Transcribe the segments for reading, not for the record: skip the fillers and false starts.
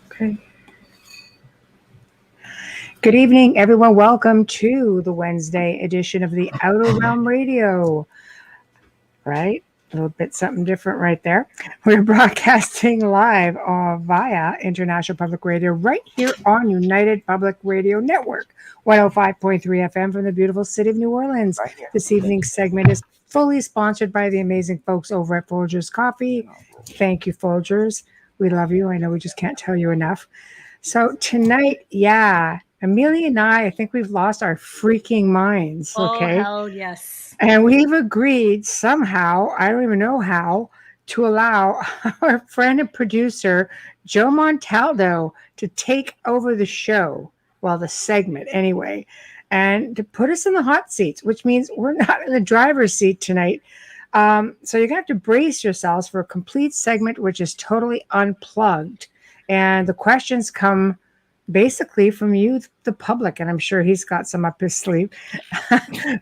Okay. Good evening, everyone. Welcome to the Wednesday edition of the Outer Realm Radio. Right? A little bit something different right there. We're broadcasting live via International Public Radio right here on United Public Radio Network, 105.3 FM from the beautiful city of New Orleans. This evening's segment is fully sponsored by the amazing folks over at Folgers Coffee. Thank you, Folgers. We love you. I know we just can't tell you enough. So tonight, Amelia and I think we've lost our freaking minds. Okay. Oh, hell yes. And we've agreed somehow, I don't even know how, to allow our friend and producer, Joe Montaldo, to take over the show, the segment anyway, and to put us in the hot seats, which means we're not in the driver's seat tonight. So you're going to have to brace yourselves for a complete segment, which is totally unplugged. And the questions come basically from you, the public, and I'm sure he's got some up his sleeve.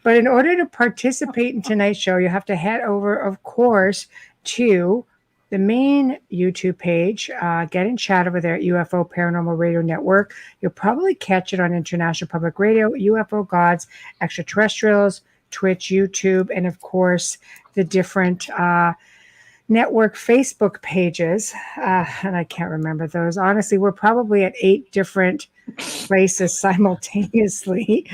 But in order to participate in tonight's show, you have to head over, of course, to the main YouTube page. Get in chat over there at UFO Paranormal Radio Network. You'll probably catch it on International Public Radio, UFO Gods, Extraterrestrials, Twitch, YouTube, and of course, the different network Facebook pages, and I can't remember those. Honestly, we're probably at 8 different places simultaneously.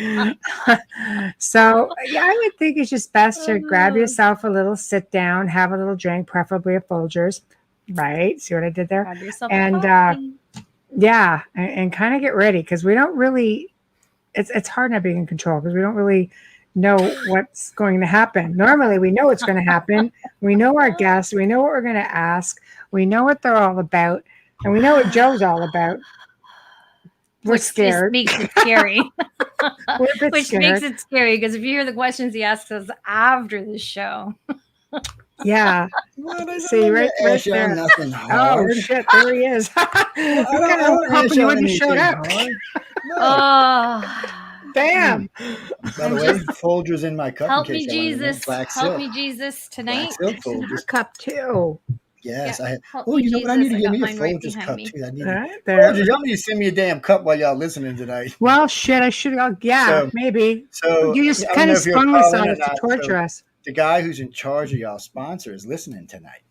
So I would think it's just best to grab yourself a little sit down, have a little drink, preferably a Folgers, right? See what I did there? Grab yourself And and kind of get ready, because we don't really, it's hard not being in control, because we don't really know what's going to happen. Normally we know what's going to happen. We know our guests, we know what we're going to ask, we know what they're all about, and we know what Joe's all about. We're scared. Which makes it scary. Which scared. Makes it scary, because if you hear the questions he asks us after the show. Yeah. See, right there. Oh shit, there he is. I'm kind of hoping you wouldn't showed up. Oh, damn. By the way, Folgers in my cup. Help me, Jesus. Help me, Jesus, tonight. Black silk Folgers. Cup too. Yes, yeah. I have. Oh, you know what? I need to get me a Folgers cup too. I need Folgers, y'all need to send me a damn cup while y'all listening tonight. Well, shit, I should. Maybe. So you just kind of sprung this on us to torture us. The guy who's in charge of y'all sponsor is listening tonight.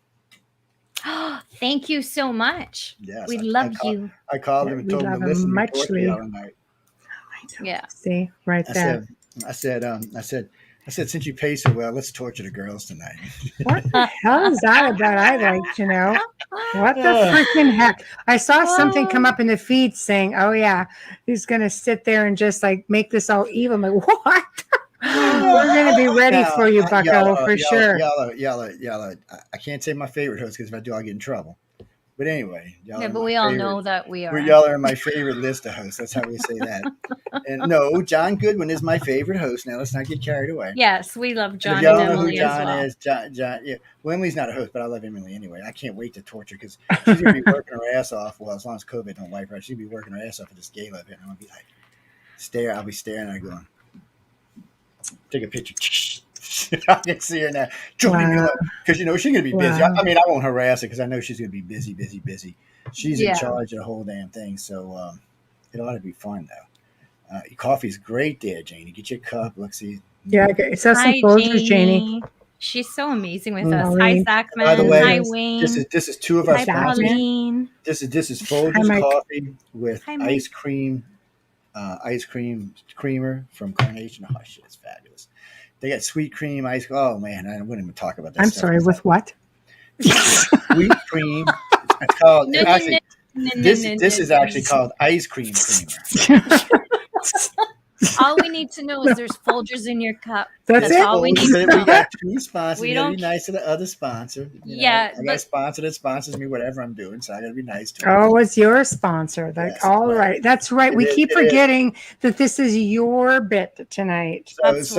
Thank you so much. Yes, we love you. I called him and told him to listen to me all night. Yeah. See, right there. I said, since you pay so well, let's torture the girls tonight. What the hell is that about? I'd like to know. What the freaking heck? I saw something come up in the feed saying, oh yeah, he's going to sit there and just like make this all evil. I'm like, what? We're going to be ready for you, bucko, for sure. Y'all, I can't say my favorite host, because if I do, I'll get in trouble. But anyway, but we all know that we are. Y'all are my favorite list of hosts. That's how we say that. And no, John Goodwin is my favorite host. Now let's not get carried away. Yes, we love John. And y'all know who John is. John. Yeah. Well, Emily's not a host, but I love Emily anyway. I can't wait to torture, because she's gonna be working her ass off. Well, as long as COVID don't wipe her out, she'll be working her ass off at this gala event. And I'll be like, I'll be staring at her going, take a picture. I can see her now. Because she's gonna be busy. I mean, I won't harass her, because I know she's gonna be busy. She's in charge of the whole damn thing, so it ought to be fun though. Your coffee's great there, Janie. Get your cup. Let's see. Yeah, it says some Folgers, Janie. She's so amazing with us. Hi, Zachman. By the way, hi, Wayne. This is 2 of our sponsors. Pauline. This is Folgers coffee with ice cream creamer from Carnation. Oh shit, it's fabulous. They got sweet cream, ice. Oh man, I wouldn't even talk about that. I'm sorry, with what? Sweet cream. It's called. This is actually called ice cream creamer. All we need to know is there's Folgers in your cup. That's it. All we need to know. We got 2 sponsors. We gotta be nice to the other sponsor. I got a sponsor that sponsors me whatever I'm doing, so I gotta be nice to him. Oh, it's your sponsor. All right. That's right. We keep forgetting that this is your bit tonight. So it's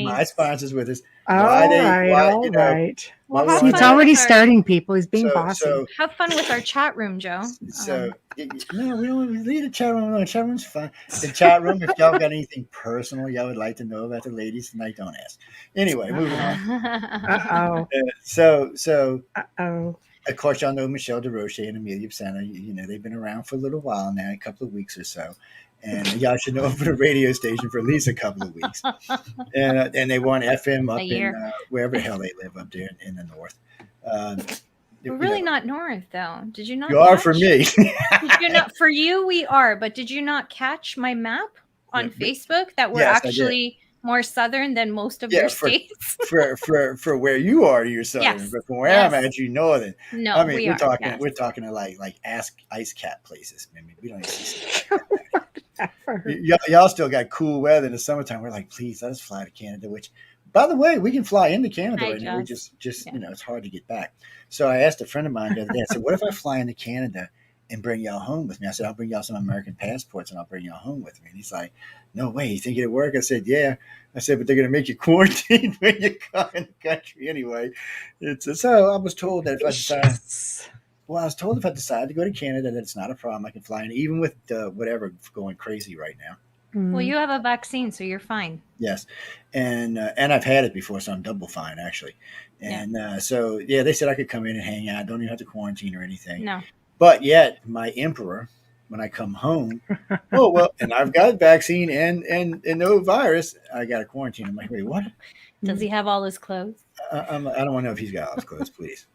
my sponsors with us. All right. Well, he's already starting, people. He's being bossy. Have fun with our chat room, Joe. No, we don't leave the chat room. No, the chat room's fun. The chat room, if y'all got anything personal y'all would like to know about the ladies tonight, don't ask. Anyway, moving on. Uh-oh. So. Uh-oh. of course, y'all know Michelle Desrochers and Amelia Pisano. You know, they've been around for a little while now, a couple of weeks or so. And y'all should know them for a radio station for at least a couple of weeks. And they were on FM A up in year. wherever the hell they live up there in the north. We're You really know, not north, though. Did you not you are catch? for me. Did you not? For you, we are. But did you not catch my map on Yeah, Facebook that we're yes, I did. actually more southern than most of Yeah, your states? for where you are, you're southern, Yes. but from where I'm Yes. at, you northern. No, I mean, we we're are. talking Yes. we're talking to like ice cap places. I mean, we don't even see stuff like that. Y'all still got cool weather in the summertime. We're like, please let us fly to Canada. Which, by the way, we can fly into Canada I right now. We just- just yeah. you know, it's hard to get back. So I asked a friend of mine the other day. I said, what if I fly into Canada and bring y'all home with me? I said, I'll bring y'all some American passports and I'll bring y'all home with me. And he's like, no way. You think it'll work? I said, yeah. I said, but they're going to make you quarantine when you come in the country anyway. So I was told that if I decide. Well, I was told if I decide to go to Canada, that it's not a problem. I can fly in, even with whatever going crazy right now. Well, you have a vaccine, so you're fine. Yes, and I've had it before, so I'm double fine actually. And so yeah, they said I could come in and hang out. Don't even have to quarantine or anything. No. But yet, my emperor, when I come home, oh well, and I've got vaccine and no virus, I got to quarantine. I'm like, wait, what? Does he have all his clothes? I don't want to know if he's got all his clothes, please.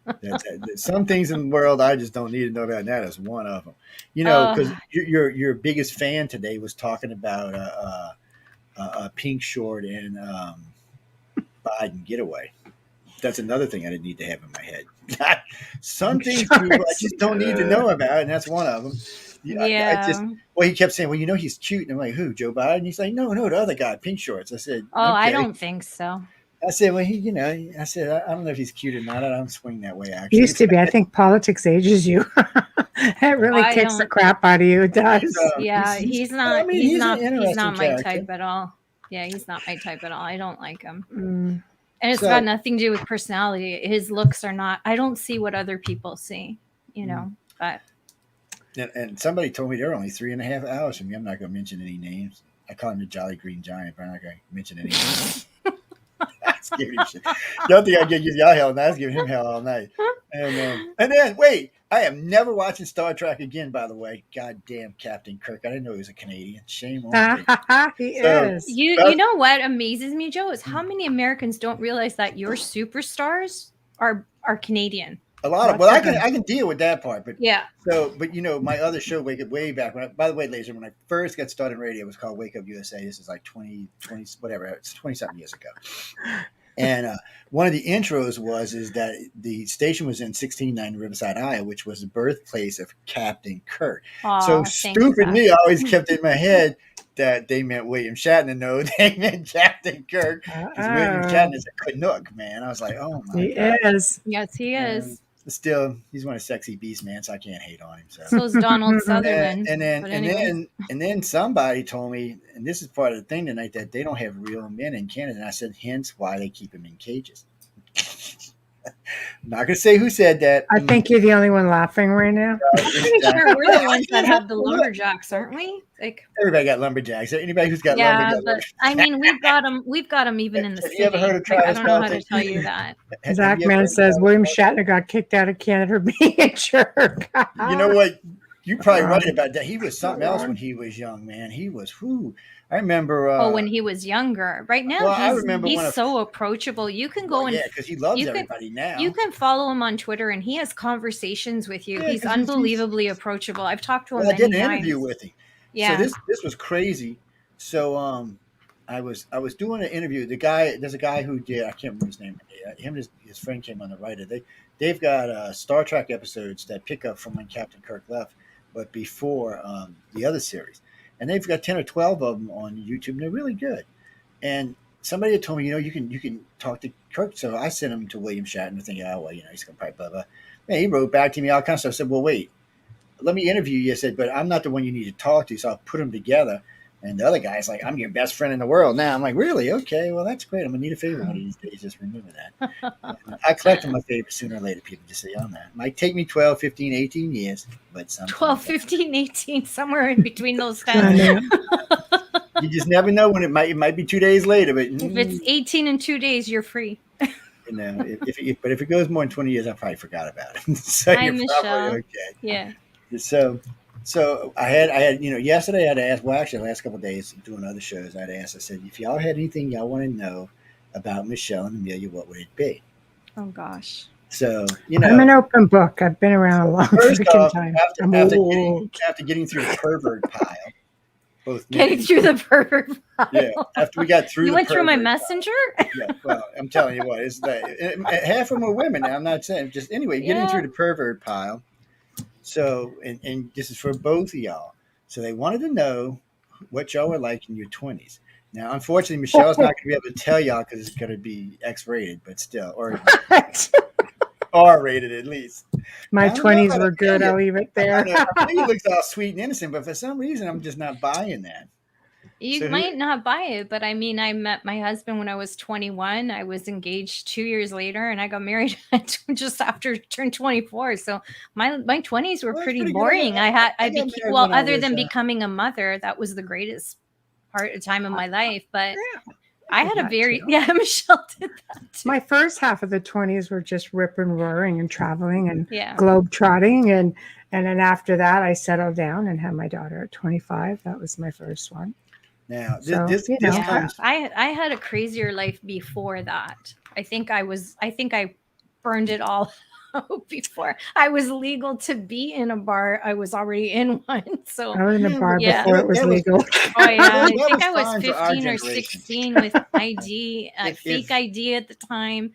Some things in the world I just don't need to know about, and that is one of them. You know, because your biggest fan today was talking about a pink short and Biden getaway. That's another thing I didn't need to have in my head. Some things I just don't need to know about, and that's one of them. Yeah. Well, he kept saying, well, you know, he's cute. And I'm like, who, Joe Biden? He's like, no, the other guy, pink shorts. I said, Oh, okay. I don't think so. I said, well, I said, I don't know if he's cute or not. I don't swing that way, actually. Used to be. I think politics ages you. It really kicks the crap out of you. It does. Yeah, he's not. I mean, he's an not interesting my character. type at all. Yeah, he's not my type at all. I don't like him. Mm. And it's got nothing to do with personality. His looks are not. I don't see what other people see. You know, but. And somebody told me they're only 3.5 hours from me. I'm not going to mention any names. I call him the Jolly Green Giant, but I'm not going to mention any names. I was giving him shit. Y'all think I give y'all hell? I was giving him hell all night. And then wait, I am never watching Star Trek again. By the way, goddamn Captain Kirk. I didn't know he was a Canadian. Shame on me. He is. You know what amazes me, Joe, is how many Americans don't realize that your superstars are Canadian. A lot of I can deal with that part, but yeah. So, but you know, my other show, Wake Up, way back. By the way, ladies, when I first got started in radio, it was called Wake Up USA. This is like 20 whatever. It's 20-something years ago. And one of the intros is that the station was in 1690 Riverside, Iowa, which was the birthplace of Captain Kirk. So stupid me, I always kept in my head that they meant William Shatner. No, they meant Captain Kirk. Because William Shatner's a Canuck, man. I was like, oh my God. He is. Yes, he is. Still, he's one of sexy beasts, man. So I can't hate on him. So is Donald Sutherland. And then somebody told me, and this is part of the thing tonight, that they don't have real men in Canada. And I said, hence why they keep them in cages. I'm not going to say who said that. I think you're the only one laughing right now. I'm pretty sure we're the ones that have the lumberjacks, aren't we? Like everybody got lumberjacks. Anybody who's got lumberjacks. But I mean, we've got them even in the city. You ever heard of I don't know how to tell you that. Zach Man says William Shatner got kicked out of Canada for being a jerk. You know what? You're probably right about that. He was something else when he was young, man. He was I remember. When he was younger. Right now, he's so approachable. You can go and because he loves everybody now. You can follow him on Twitter, and he has conversations with you. He's unbelievably approachable. I've talked to him. I did an interview with him. Yeah. So this was crazy. So I was doing an interview. There's a guy who did. I can't remember his name. Him and his friend came on the writer. They've got Star Trek episodes that pick up from when Captain Kirk left, but before the other series. And they've got 10 or 12 of them on YouTube, and they're really good. And somebody had told me, you can talk to Kirk. So I sent him to William Shatner, thinking, oh, well, he's going to probably blah, blah. And he wrote back to me all kinds of stuff. I said, well, wait, let me interview you. I said, but I'm not the one you need to talk to. So I'll put them together. And the other guy's like, I'm your best friend in the world now. I'm like, really? Okay, well, that's great. I'm going to need a favor one of these days. Just remember that. I collect my favors sooner or later, people, just say on that. It might take me 12, 15, 18 years, but 12, 15, 18, somewhere in between those times. You just never know when it might be 2 days later. But if it's 18 in 2 days, you're free. But if it goes more than 20 years, I probably forgot about it. So Hi, you're probably Michelle. okay. Yeah. So I had yesterday I had asked. Well, actually, the last couple of days doing other shows, I'd asked. I said, if y'all had anything y'all want to know about Michelle and Amelia, what would it be? Oh gosh. So I'm an open book. I've been around a long first freaking off, time. after I'm after getting old. after getting through the pervert pile, both Nick Getting and through the pervert yeah, file. after we got through You the went through my pervert messenger? yeah, well, I'm telling you what, it's like half of them are women. Now, I'm not saying just anyway, getting Yeah. through the pervert pile. So, and this is for both of y'all. So they wanted to know what y'all were like in your 20s. Now, unfortunately, Michelle's not going to be able to tell y'all because it's going to be X-rated, but still, or R-rated at least. My I don't know 20s about were good. Amelia. I'll leave it I there. know Amelia looks all sweet and innocent, but for some reason, I'm just not buying that. You So who? might not buy it, but I mean, I met my husband when I was 21. I was engaged 2 years later, and I got married just after I turned 24. So my 20s were Well, that's pretty pretty good. boring. I got married Well, when I other was. than becoming a mother, that was the greatest time of my life. But Yeah, I did had a that very too. yeah, Michelle did that too. My first half of the 20s were just rip and roaring and traveling and Yeah. globe trotting. And then after that, I settled down and had my daughter at 25. That was my first one. Now, So, this Yeah, comes. I had a crazier life before that. I think I burned it all out before I was legal to be in a bar. I was already in one. So I was in a Yeah, bar but yeah. before it was that was legal. Oh yeah, I that think was I was fine for our 15 or generation. 16 with ID, fake If ID at the time.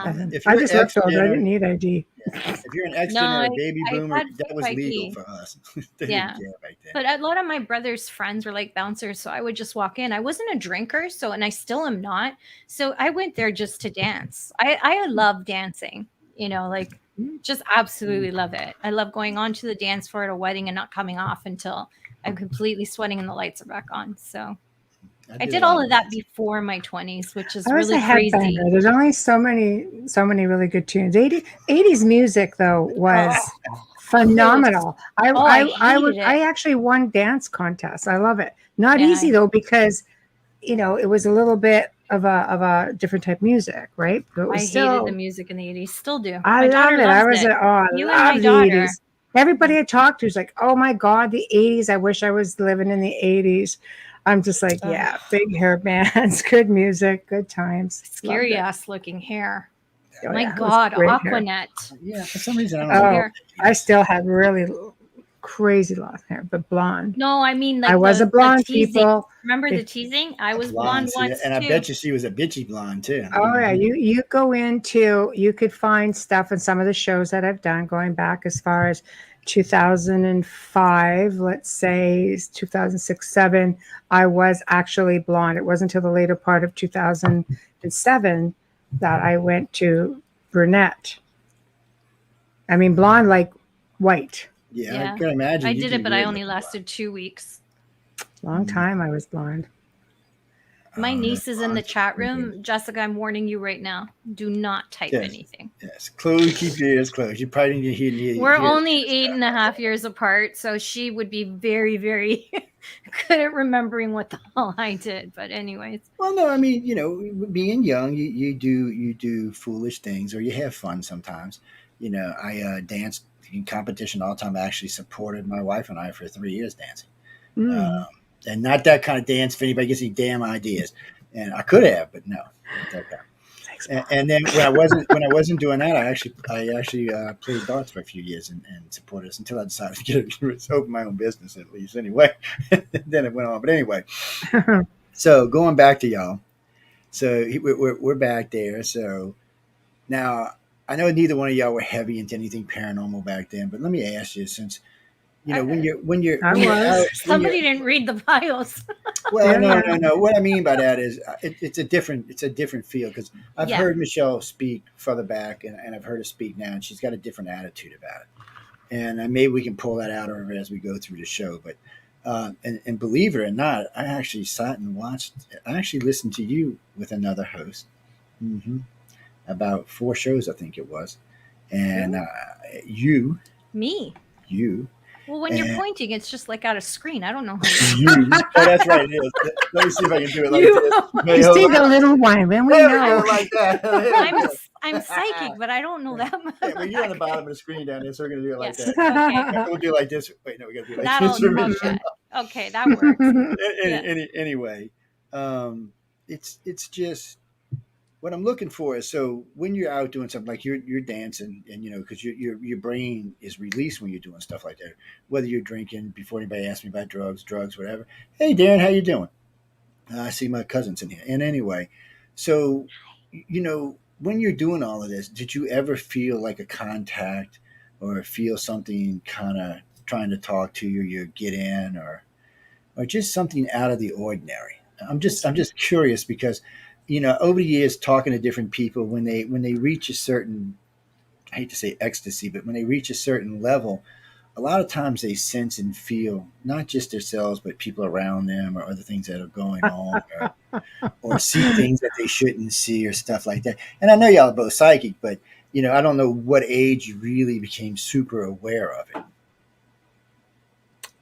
if I you're just looked X old. I Gener, didn't need ID. if you're an X No, Gener or baby I boomer, had that fake was legal ID. for us. They didn't Yeah. care back then. But a lot of my brother's friends were like bouncers, so I would just walk in. I wasn't a drinker, so and I still am not. So I went there just to dance. I love dancing, like just absolutely love it. I love going on to the dance floor at a wedding and not coming off until I'm completely sweating and the lights are back on. So I I did a did lot all of of that dancing. before my 20s, which is I was a really crazy. headbanger. There's only so many really good tunes. 80s music though Oh, was it was phenomenal. I hated it. I actually won dance contests. I love it. Not Yeah, easy though because it was a little bit of a different type of music, right? But it was I hated the still music in the 80s. Still do. I My love daughter it. I loves was it. I You and my love the daughter. 80s. Everybody I talked to is like, "Oh my god, the 80s. I wish I was living in the 80s." I'm just like, Ugh, yeah, big hair bands, good music, good times. Loved scary it. ass looking hair. Oh My yeah, it was God, great hair. Aquanet. Yeah, for some reason I don't The remember Oh, hair. the I 80s. still had really crazy long hair, but blonde. No, I mean I like was a the blonde, teasing. people. Remember the If teasing? I was blonde Blonde, see, once and I too. bet you she was a bitchy blonde too. oh yeah, Hmm. you go into you could find stuff in some of the shows that I've done going back as far as 2005, let's say 2006, 7. I was actually blonde. It wasn't until the later part of 2007 that I went to brunette. I mean blonde like white. Yeah, I Yeah. can imagine I you'd did be it, but I weird only looking blonde. lasted 2 weeks. Long time I was blonde. My Oh, that niece is in the blonde. chat room. Jessica, I'm warning you right now. Do not type Yes, anything. yes. Keep your ears closed. You probably need to We're hear some only eight stuff. and a half years apart, so she would be very, very good at remembering what the hell I did. But anyways, Well, no, I mean, being young, you do foolish things or you have fun sometimes. I danced in competition all the time. I actually supported my wife and I for 3 years dancing, Mm. um, and not that kind of dance. If anybody gets any damn ideas, and I could have, but no, not that kind. Thanks, And then when I wasn't doing that, I actually played darts for a few years and supported us until I decided to open my own business at least. Anyway, then it went on. But anyway, Mom. so going back to y'all. So we're back there. So now I know neither one of y'all were heavy into anything paranormal back then, but let me ask you, since I, I when you're out was. when you're somebody didn't read the bios. well, Yeah, no, yeah. no, no. What I mean by that is it's a different feel because I've Yeah. heard Michelle speak further back and I've heard her speak now, and she's got a different attitude about it. And maybe we can pull that out of her as we go through the show. But and believe it or not, I actually sat and watched. I actually listened to you with another host. Hmm. About 4 shows, I think it was, and Really? you Me. you Well, when you're And pointing, it's just like at a screen. I don't know how you. oh, that's right. It is. Let me see if I can do it like You, this. You Hey, hold see on. the little one, and we There we know. go, like that. There we go. I'm psychic, but I don't know that much. Yeah, well, you're on the Okay. bottom of the screen down there, so we're gonna do it like Yes. that. Okay. We'll do it like this. Wait, no, we gotta do it like That'll this. okay. Okay, that works. Yeah. Anyway, um, it's just what I'm looking for is so when you're out doing something like you're dancing and because your brain is released when you're doing stuff like that. Whether you're drinking before anybody asks me about drugs, whatever. Hey, Darren, how you doing? I see my cousins in here. And anyway, so when you're doing all of this, did you ever feel like a contact or feel something kind of trying to talk to you, you get in, or just something out of the ordinary? I'm just curious because over the years talking to different people when they reach a certain, I hate to say ecstasy, but when they reach a certain level, a lot of times they sense and feel not just themselves but people around them or other things that are going on, or see things that they shouldn't see or stuff like that. And I know y'all are both psychic, but I don't know what age you really became super aware of it.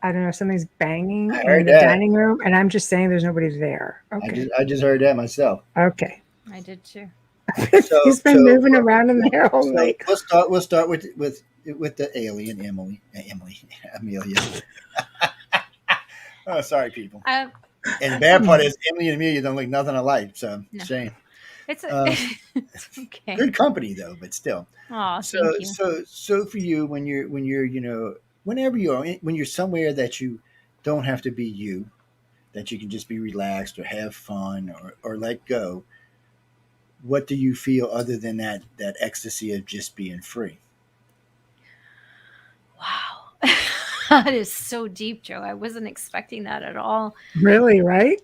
I don't know. Something's banging I in heard the that. dining room, and I'm just saying there's nobody there. I Okay. just I just heard that myself. Okay. I did too. So He's been so moving around in there all so night. we'll start with the alien Emily Amelia. Oh, sorry, people. Uh, And the bad part is Emily and Amelia don't look nothing alike. So no, shame. it's Uh, it's okay. Good company though, but still. Oh, So thank you. so for you, when you're whenever you are when you're somewhere that you don't have to be you, that you can just be relaxed or have fun or let go. What do you feel other than that ecstasy of just being free? Wow. That is so deep, Joe. I wasn't expecting that at all. Really, right?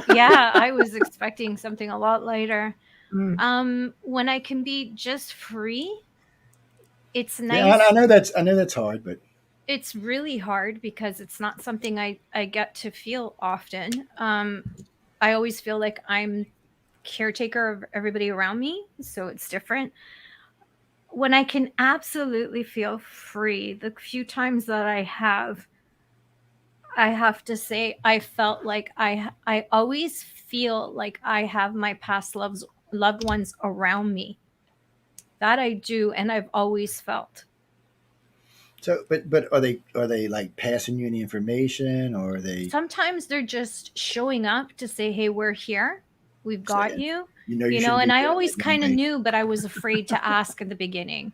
Yeah, I was expecting something a lot lighter. Mm. When I can be just free, it's Yeah, I nice. know that's hard, but It's really hard because it's not something I get to feel often. I always feel like I'm caretaker of everybody around me, so it's different. When I can absolutely feel free, the few times that I have to say I felt like I always feel like I have my past loved ones around me. That I do, and I've always felt. but are they like passing you any information or are they Sometimes they're just showing up to say, "Hey, we're here. We've got saying you." you shouldn't And be I doing always that young kind of lady? knew, but I was afraid to ask at the beginning.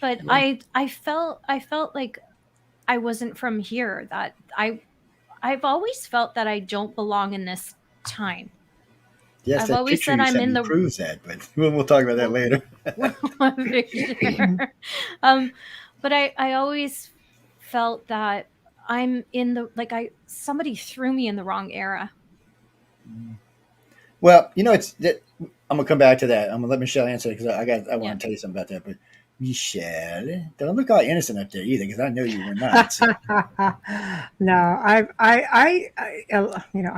But Yeah. I felt like I wasn't from here, that I've always felt that I don't belong in this time. Yes, I've that always picture said you I'm sent in me the proves that, but we'll talk about that well, later. picture. um but I always felt that I'm in the like I somebody threw me in the wrong era. Well, it's that I'm gonna come back to that. I'm gonna let Michelle answer because I Yeah. want to tell you something about that. But Michelle, don't look all innocent up there either, because I know you were not. So, No, I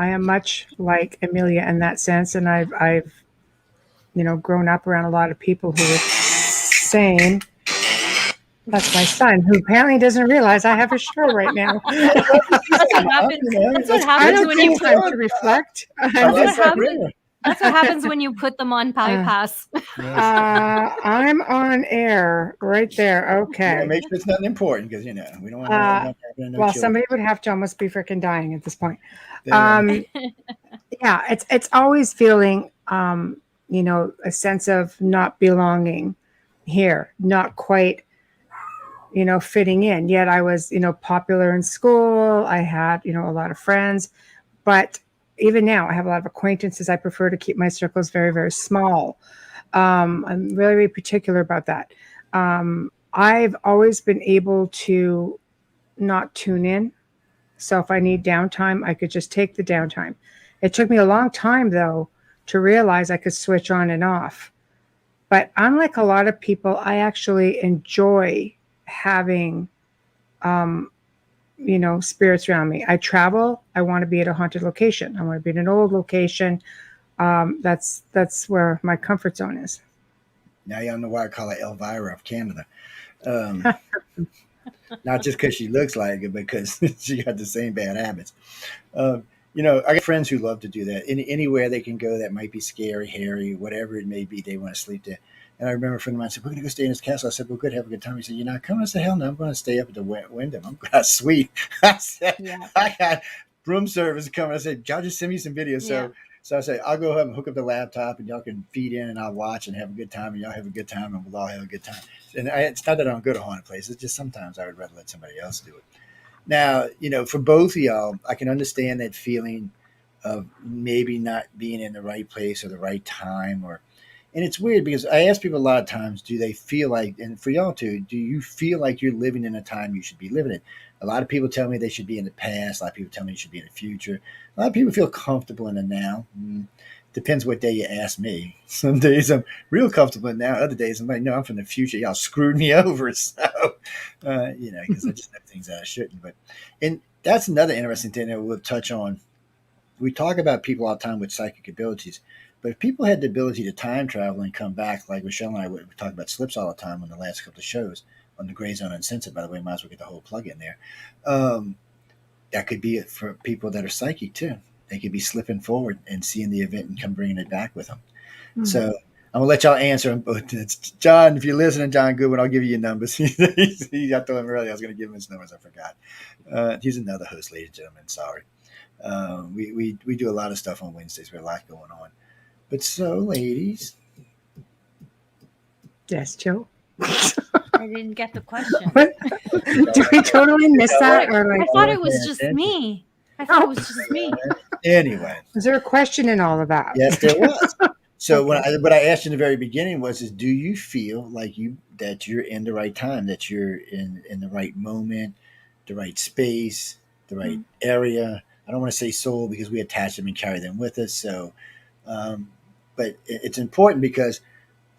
am much like Amelia in that sense, and I've grown up around a lot of people who are sane. That's my son, who apparently doesn't realize I have a show right now. he's That's like, what Mom, happens. That's what I happens don't when take you what's put time going to on? reflect. I I'm that's like what just that happens. ringer. That's what happens when you put them on uh, bypass. Yes. I'm on air right there. Yeah, Okay. make sure it's nothing important because we don't want Uh, nothing happening to no well, children. somebody would have to almost be freaking dying at this point. There. Um, yeah, it's always feeling a sense of not belonging here, not quite fitting in. Yet I was popular in school. I had a lot of friends, but even now I have a lot of acquaintances. I prefer to keep my circles very, very small. I'm really, really particular about that. I've always been able to not tune in. So if I need downtime, I could just take the downtime. It took me a long time, though, to realize I could switch on and off. But unlike a lot of people, I actually enjoy having, um, spirits around me. I travel. I want to be at a haunted location. I want to be in an old location. That's where my comfort zone is. Now y'all know why I call it Elvira of Canada. Um, not just because she looks like it, because she got the same bad habits. Um, I got friends who love to do that. Anywhere they can go that might be scary, hairy, whatever it may be, they want to sleep there. And I remember a friend of mine said, "We're going to go stay in this castle." I said, "Well, good, have a good time." He said, "You're not coming?" I said, "Hell no, I'm going to stay up at the window." I'm sweet. I said, Yeah. "I got room service coming." I said, "Y'all just send me some videos." Yeah. So I said, "I'll go up and hook up the laptop, and y'all can feed in, and I'll watch and have a good time, and y'all have a good time, and we'll all have a good time." And it's not that I don't go to haunted places; it's just sometimes I would rather let somebody else do it. Now, for both of y'all, I can understand that feeling of maybe not being in the right place or the right time, and it's weird because I ask people a lot of times, do they feel like, and for y'all too, do you feel like you're living in a time you should be living in? A lot of people tell me they should be in the past. A lot of people tell me you should be in the future. A lot of people feel comfortable in the now. Depends what day you ask me. Some days I'm real comfortable in now. Other days I'm like, no, I'm from the future. Y'all screwed me over. So, because I just know things that I shouldn't. And that's another interesting thing that we'll touch on. We talk about people all the time with psychic abilities, but if people had the ability to time travel and come back, like Michelle and I would talk about slips all the time on the last couple of shows on the Gray Zone Uncensored, by the way, might as well get the whole plug in there. Um, that could be it for people that are psychic too. They could be slipping forward and seeing the event and come bringing it back with them. Hmm. So I'm gonna let y'all answer them. But it's John, if you're listening, John Goodwin, I'll give you your numbers. I told him earlier I was going to give him his numbers. I forgot. He's another host, ladies and gentlemen. Sorry. We do a lot of stuff on Wednesdays. We have a lot going on. But so, ladies, Yes, Joe. I didn't get the question. What? Did we totally miss y'all that? weren't, Or like, I y'all thought it weren't was paying just attention. me. I thought it oh, was just me. Anyway, was there a question in all of that? yes, there was. So Okay. what I asked you in the very beginning is do you feel like you're in the right time, that you're in the right moment, the right space, the right Mm. area? I don't want to say soul because we attach them and carry them with us. So, um, but it's important because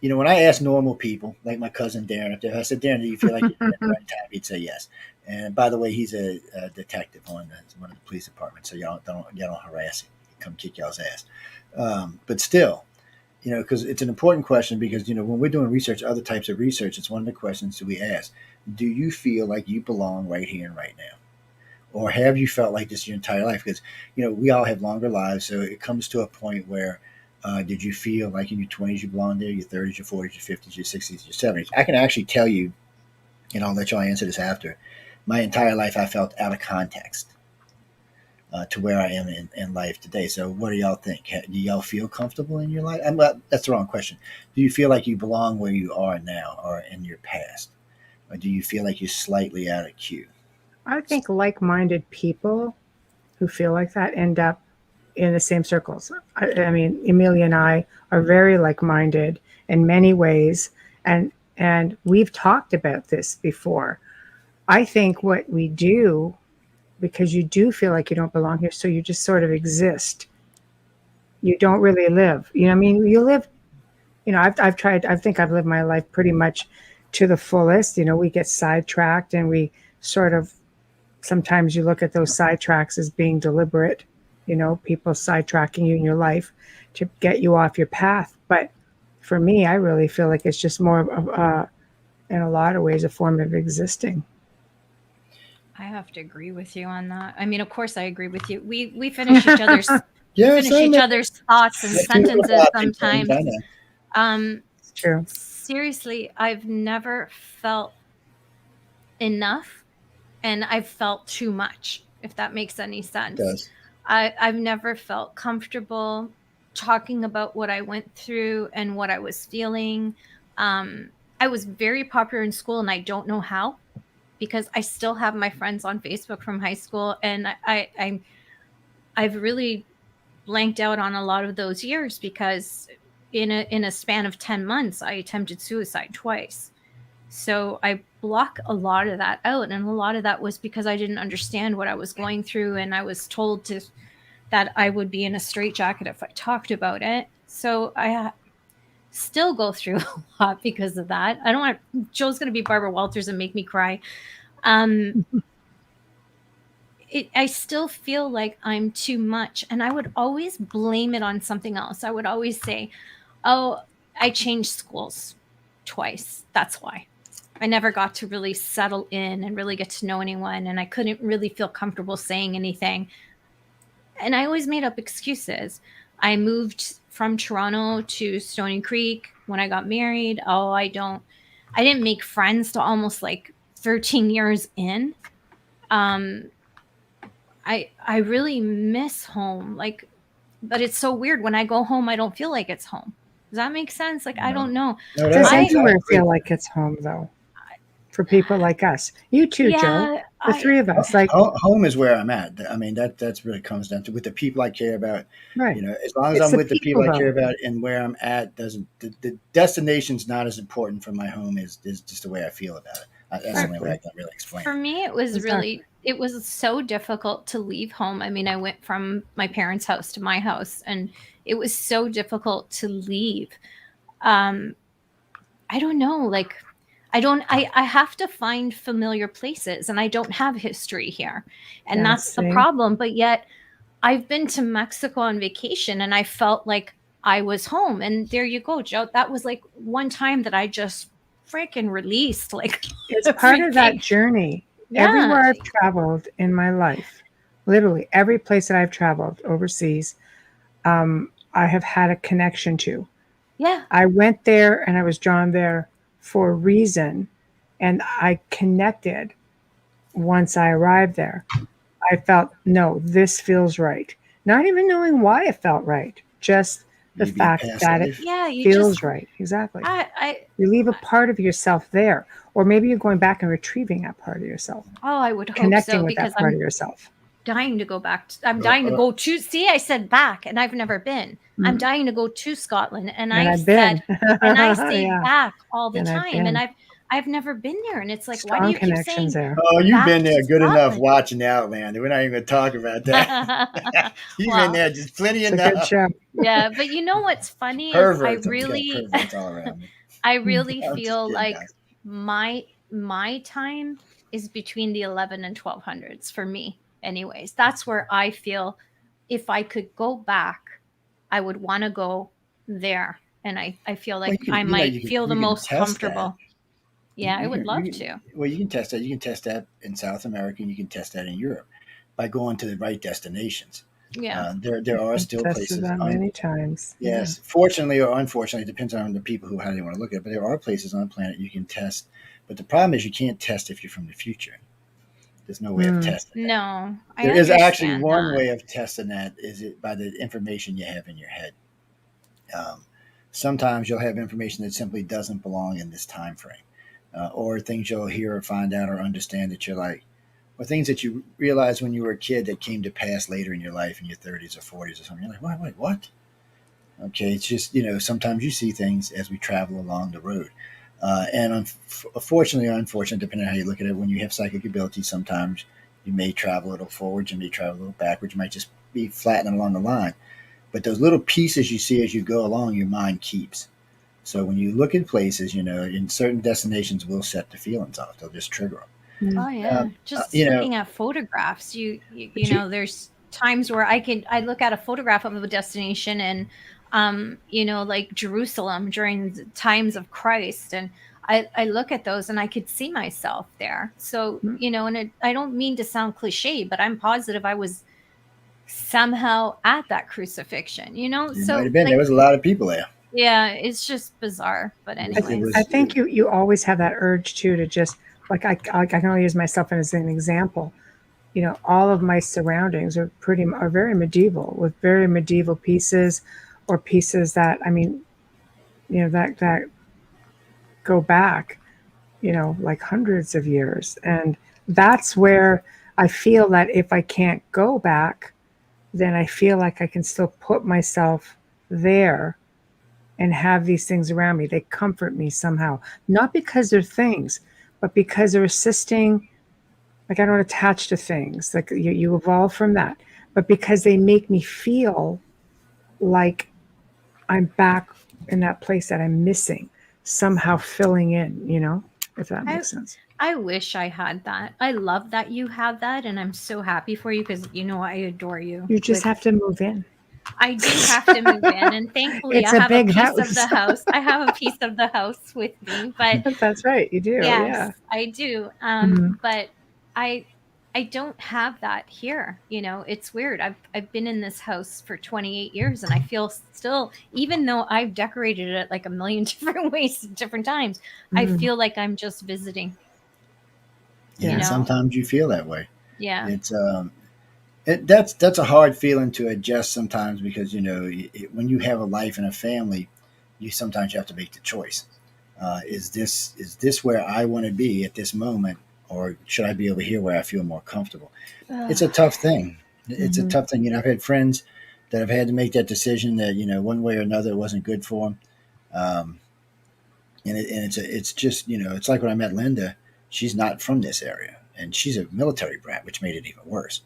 when I ask normal people, like my cousin Darren up there, I said, "Darren, do you feel like you're in the right time?" He'd say yes. And by the way, he's a detective on one of the police departments, so y'all don't harass him. He'll come kick y'all's ass. But still, because it's an important question because when we're doing research, other types of research, it's one of the questions that we ask: do you feel like you belong right here and right now? Or have you felt like this your entire life? Because we all have longer lives, so it comes to a point where did you feel like in your 20s you belonged there, your 30s, your 40s, your 50s, your 60s, your 70s? I can actually tell you, and I'll let y'all answer this after. My entire life, I felt out of context to where I am in life today. So, what do y'all think? Do y'all feel comfortable in your life? That's the wrong question. Do you feel like you belong where you are now or in your past? Or do you feel like you're slightly out of cue? I think like minded people who feel like that end up in the same circles. I mean, Amelia and I are very like minded in many ways, and we've talked about this before. I think what we do, because you do feel like you don't belong here, so you just sort of exist. You don't really live. I mean, you live. I've tried. I think I've lived my life pretty much to the fullest. We get sidetracked, and we sort of sometimes you look at those sidetracks as being deliberate. People sidetracking you in your life to get you off your path. But for me, I really feel like it's just more of, in a lot of ways, a form of existing. I have to agree with you on that. I mean, of course, I agree with you. We finish each other's Yes, I know. thoughts and Let's move sentences about things. sometimes. I know. Um, It's true. Seriously, I've never felt enough, and I've felt too much. If that makes any It sense, does. I've never felt comfortable talking about what I went through and what I was feeling. Um, I was very popular in school, and I don't know how because I still have my friends on Facebook from high school, and I've really blanked out on a lot of those years because in a span of 10 months I attempted suicide twice. So I block a lot of that out, and a lot of that was because I didn't understand what I was going through, and I was told to that I would be in a straitjacket if I talked about it. So I still go through a lot because of that. I don't want Joe's going to be Barbara Walters and make me cry. Um, I still feel like I'm too much, and I would always blame it on something else. I would always say, "Oh, I changed schools twice. That's why." I never got to really settle in and really get to know anyone, and I couldn't really feel comfortable saying anything. And I always made up excuses. I moved from Toronto to Stony Creek when I got married. Oh, I didn't make friends till almost like 13 years in. Um, I really miss home. Like, but it's so weird when I go home, I don't feel like it's home. Does that make sense? Like, I No, don't know. no, Does I I everywhere agree. feel like it's home, though, for people like us? You too, Joe. yeah, The I three of us. Like, Home is where I'm at. I mean, that's really comes down to with the people I care about. right. As long as It's I'm the with the people people, I care though. about and where I'm at, doesn't the destination's not as important for my home is just the way I feel about it. That's the for only way I Exactly. can really explain for it. me Exactly. it was so difficult to leave home. I mean, I went from my parents' house to my house, and it was so difficult to leave. Um, I don't know, like I have to find familiar places, and I don't have history here. And Yeah. that's the See, problem. But yet I've been to Mexico on vacation, and I felt like I was home. And there you go, Joe. That was like one time that I just freaking released like it's part of everything. that journey. Yeah. Everywhere I've traveled in my life, literally every place that I've traveled overseas, I have had a connection to. Yeah. I went there and I was drawn there for a reason, and I connected once I arrived there. I felt, no, this feels right. Not even knowing why it felt right, just the Maybe a fact past that it life. Yeah, you just feels right. Exactly. I You leave a part of yourself there, or maybe you're going back and retrieving that part of yourself, oh, I would hope connecting so, with because that part of yourself. dying to go back. I'm Uh, dying to uh, go to, see, I said back, and I've never been. I'm Mm. dying to go to Scotland, And I've been. and I say Yeah, back all the and I've time, and been. I've never been there, and it's like, why do Strong you keep connections saying there. oh, you've back been to there good enough Scotland? watching Outlander. We're not even going to talk about that. You've been Well, there just plenty It's a good enough. show. yeah, but you know what's funny is Perverts. I'm just got perverts all around me. I Mm. really I'm just feel kidding, like guys. my time is between the 11 and 1200s for me. Anyways, that's where I feel if I could go back, I would want to go there. And I feel Well, like I might feel the you can most test that. comfortable. Yeah, I would You love can to. well you can test that. You can test that in South America, and you can test that in Europe by going to the right destinations. Yeah. There are I've still tested places that on many times. Yeah. yes, fortunately or unfortunately, it depends on the people who how they want to look at it. But there are places on the planet you can test. But the problem is you can't test if you're from the future. There's no way of Mm. testing that. No, I There is actually understand one that. way of testing that is it by the information you have in your head. Um, Sometimes you'll have information that simply doesn't belong in this time frame, or things you'll hear or find out or understand that you're like, or things that you realized when you were a kid that came to pass later in your life in your 30s or 40s or something. You're like, wait, what? Okay, it's just sometimes you see things as we travel along the road, and unfortunately or unfortunately, depending on how you look at it, when you have psychic abilities, sometimes you may travel a little forward, you may travel a little backwards, you might just be flattening along the line. But those little pieces you see as you go along, your mind keeps. So when you look at places, in certain destinations will set the feelings off. They'll just trigger Oh them. yeah, just looking at photographs, But you, there's times where I look at a photograph of a destination, and like Jerusalem during the times of Christ, and I look at those and I could see myself there. So, Mm. and I don't mean to sound cliche, but I'm positive I was somehow at that crucifixion, you might So have been. There like, was a lot of people there. yeah, it's just bizarre. But It I anyways, was. think you always have that urge too to just like I can only use myself as an example. All of my surroundings are very medieval with very medieval pieces, or pieces that I mean, that go back, like hundreds of years, and that's where I feel that if I can't go back, then I feel like I can still put myself there and have these things around me. They comfort me somehow, not because they're things, but because they're assisting. Like I don't attach to things. Like you evolve from that, but because they make me feel like I'm back in that place that I'm missing, somehow filling in. If that I makes sense. I wish I had that. I love that you have that, and I'm so happy for you because I adore you. You just With have to move in. I do have to move in, and thankfully, It's I a have a big piece of house. the house. I have a piece of the house with me, but That's right. You do. yes, Yeah. I do. Mhm. But I I don't have that here. It's weird. I've been in this house for 28 years, and I feel still, even though I've decorated it like a million different ways, different times, I Mm. feel like I'm just visiting. You And Yeah. know? sometimes you feel that way. Yeah. It's that's a hard feeling to adjust sometimes because when you have a life and a family, you sometimes you have to make the choice. Is this where I want to be at this moment, or should I be over here where I feel more comfortable? It's a tough thing. It's a Mhm. tough thing. I've had friends that have had to make that decision that one way or another it wasn't good for them. Um, and it's just it's like when I met Linda. She's not from this area, and she's a military brat, which made it even worse.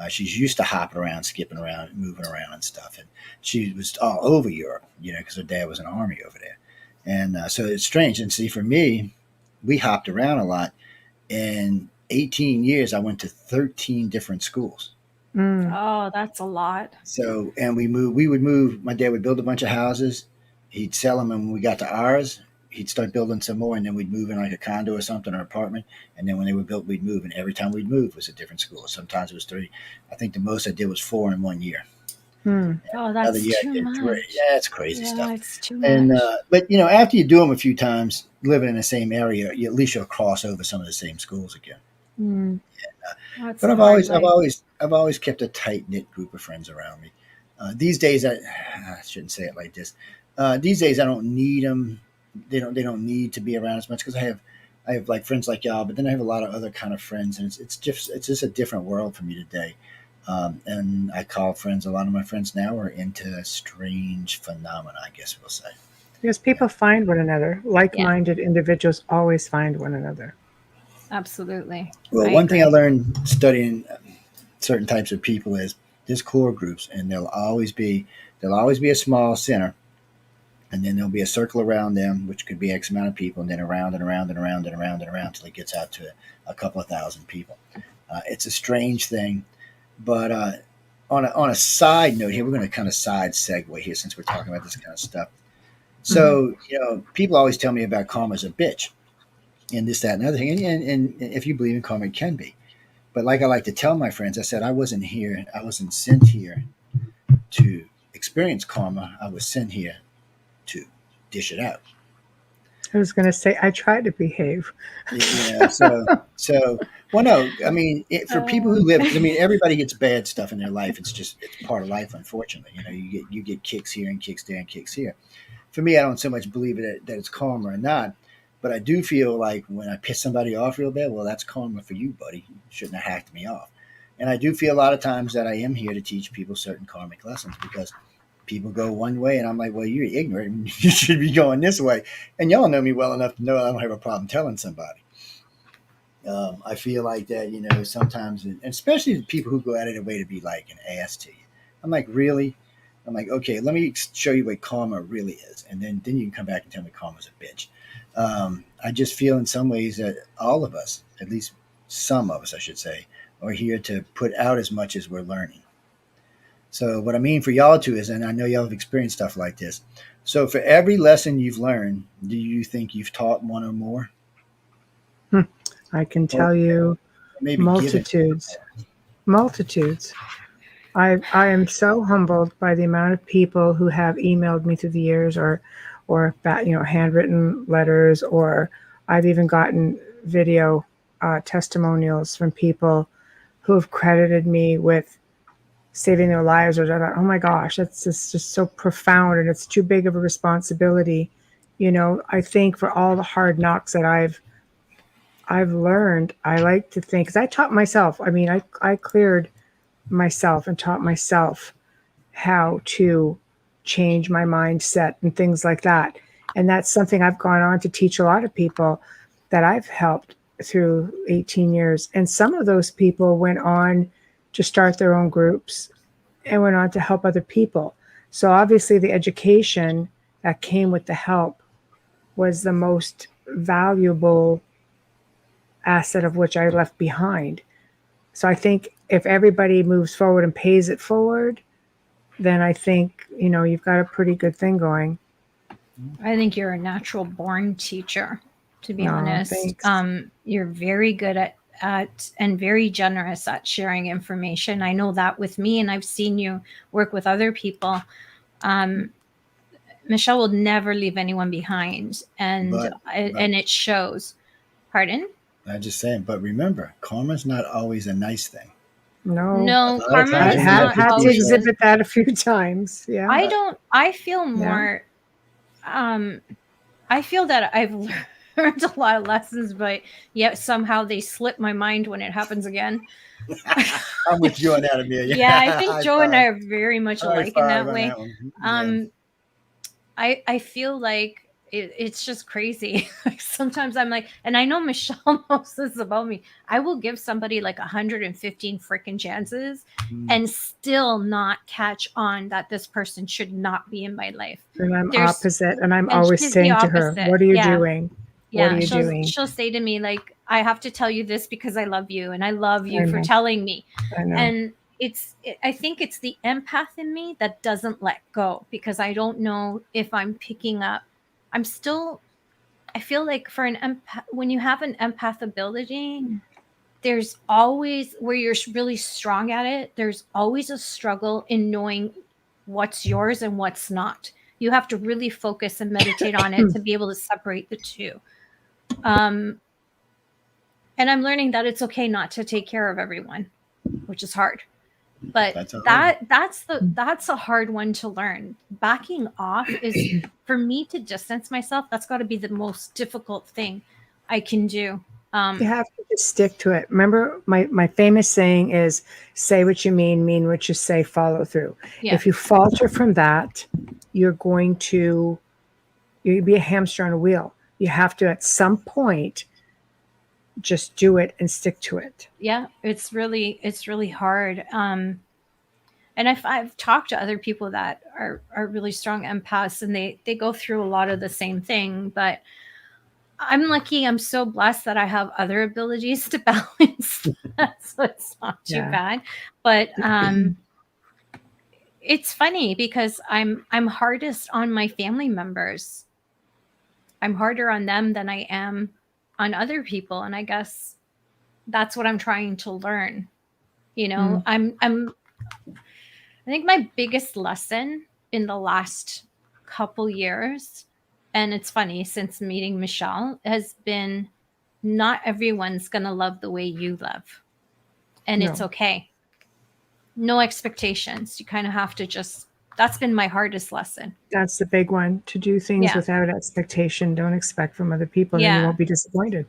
She's used to hopping around, skipping around, moving around and stuff, and she was all over Europe, because her dad was in the army over there, and so it's strange. And see, for me, we hopped around a lot. In 18 years, I went to 13 different schools. Mm. Oh, that's a lot. So, and we moved. We would move. My dad would build a bunch of houses. He'd sell them, and when we got to ours, he'd start building some more, and then we'd move in like a condo or something, or apartment. And then when they were built, we'd move. And every time we'd move was a different school. Sometimes it was three. I think the most I did was four in one year. Mm. Oh, Another that's year I too did three. much. Yeah, it's crazy Yeah, stuff. it's too And much. but after you do them a few times, living in the same area, at least you'll cross over some of the same schools again. Mm. That's But the I've hard always, I've life. always, I've always kept a tight knit group of friends around me. These days, I shouldn't say it like this. These days, I don't need them. They don't need to be around as much because I have like friends like y'all, but then I have a lot of other kind of friends, and it's just a different world for me today. And I call friends. A lot of my friends now are into strange phenomena. I guess we'll say. Because Yeah. people find one another. Yeah, Like-minded individuals always find one another. absolutely. Well, I one thing I agree. learned studying certain types of people is there's core groups, and there'll always be a small center, and then there'll be a circle around them, which could be X amount of people, and then around and around and around and around and around till it gets out to a couple of thousand people. It's a strange thing, but on a side note here, we're going to kind of side segue here since we're talking about this kind of stuff. Hmm. So people always tell me about karma as a bitch and this, that, and other thing, and if you believe in karma, it can be. But like I like to tell my friends, I said I wasn't here. I wasn't sent here to experience karma. I was sent here to dish it out. I was going to say, I try to behave. So well, no, I mean, for people Uh, who live, because I mean, everybody gets bad stuff in their life. It's part of life, unfortunately. You get kicks here and kicks there and kicks here. For me, I don't so much believe that it's karma or not, but I do feel like when I piss somebody off real bad, well, that's karma for you, buddy. You shouldn't have hacked me off. And I do feel a lot of times that I am here to teach people certain karmic lessons because people go one way, and I'm like, well, you're ignorant. And you should be going this way. And y'all know me well enough to know I don't have a problem telling somebody. I feel like that, sometimes, and especially the people who go out of their way to be like an ass to you. I'm like, really? I'm like, okay, let me show you what karma really is, and then you can come back and tell me karma's a bitch. I just feel in some ways that all of us, at least some of us, I should say, are here to put out as much as we're learning. So what I mean for y'all too is, and I know y'all have experienced stuff like this. So for every lesson you've learned, do you think you've taught one or more, Hmm. I can or tell you maybe given? multitudes, multitudes. I am so humbled by the amount of people who have emailed me through the years, or handwritten letters, or I've even gotten video testimonials from people who have credited me with saving their lives. Or I thought, oh my gosh, that's just so profound, and it's too big of a responsibility. I think for all the hard knocks that I've learned, I like to think, because I taught myself. I mean, I cleared myself and taught myself how to change my mindset and things like that. And that's something I've gone on to teach a lot of people that I've helped through 18 years. And some of those people went on to start their own groups and went on to help other people. So obviously, the education that came with the help was the most valuable asset of which I left behind. So I think if everybody moves forward and pays it forward, then I think, you've got a pretty good thing going. I think you're a natural born teacher, to be No, honest. thanks. You're very good at and very generous at sharing information. I know that with me, and I've seen you work with other people. Um, Michelle will never leave anyone behind, and But and it shows. Pardon? I'm just saying. But remember, karma's not always a nice thing. No. No, A lot of karma times I when is we have have not to had to teach always. us, exhibit that a few times. Yeah. I feel Yeah. more. Um, I feel that I've learned a lot of lessons, but yet somehow they slip my mind when it happens again. I'm with you on that, Amelia. Yeah, I think High Joe and I five. are very much High alike in five that on way. that one. Yeah. Um, I feel like it's just crazy. Like sometimes I'm like, and I know Michelle knows this about me. I will give somebody like 115 freaking chances Mm. and still not catch on that this person should not be in my life. And I'm There's opposite. And I'm and always she's the saying to her, opposite. what are you Yeah. doing? What are Yeah, you she'll doing? she'll say to me like, I have to tell you this because I love you and I love I you for know. telling me. I know. And I think it's the empath in me that doesn't let go because I don't know if I'm picking up. I'm still I feel like for an empath, when you have an empath ability, there's always where you're really strong at it, there's always a struggle in knowing what's yours and what's not. You have to really focus and meditate on it to be able to separate the two. Um, and I'm learning that it's okay not to take care of everyone, which is hard. But That's a hard one. that's a hard one to learn. Backing off is for me to distance myself. That's got to be the most difficult thing I can do. You have to just stick to it. Remember, my famous saying is say what you mean what you say, follow through. Yeah. If you falter from that, you're going to you'll be a hamster on a wheel. You have to at some point just do it and stick to it. Yeah, it's really hard. And I've talked to other people that are really strong empaths, and they go through a lot of the same thing. But I'm lucky. I'm so blessed that I have other abilities to balance that, so it's not too Yeah. bad. But it's funny because I'm hardest on my family members. I'm harder on them than I am on other people, and I guess that's what I'm trying to learn. You know, I think my biggest lesson in the last couple years, and it's funny since meeting Michelle, has been not everyone's going to love the way you love. And it's No. okay. No expectations. You kind of have to just, that's been my hardest lesson. That's the big one. To do things Yeah. without expectation. Don't expect from other people, then you Yeah. won't be disappointed.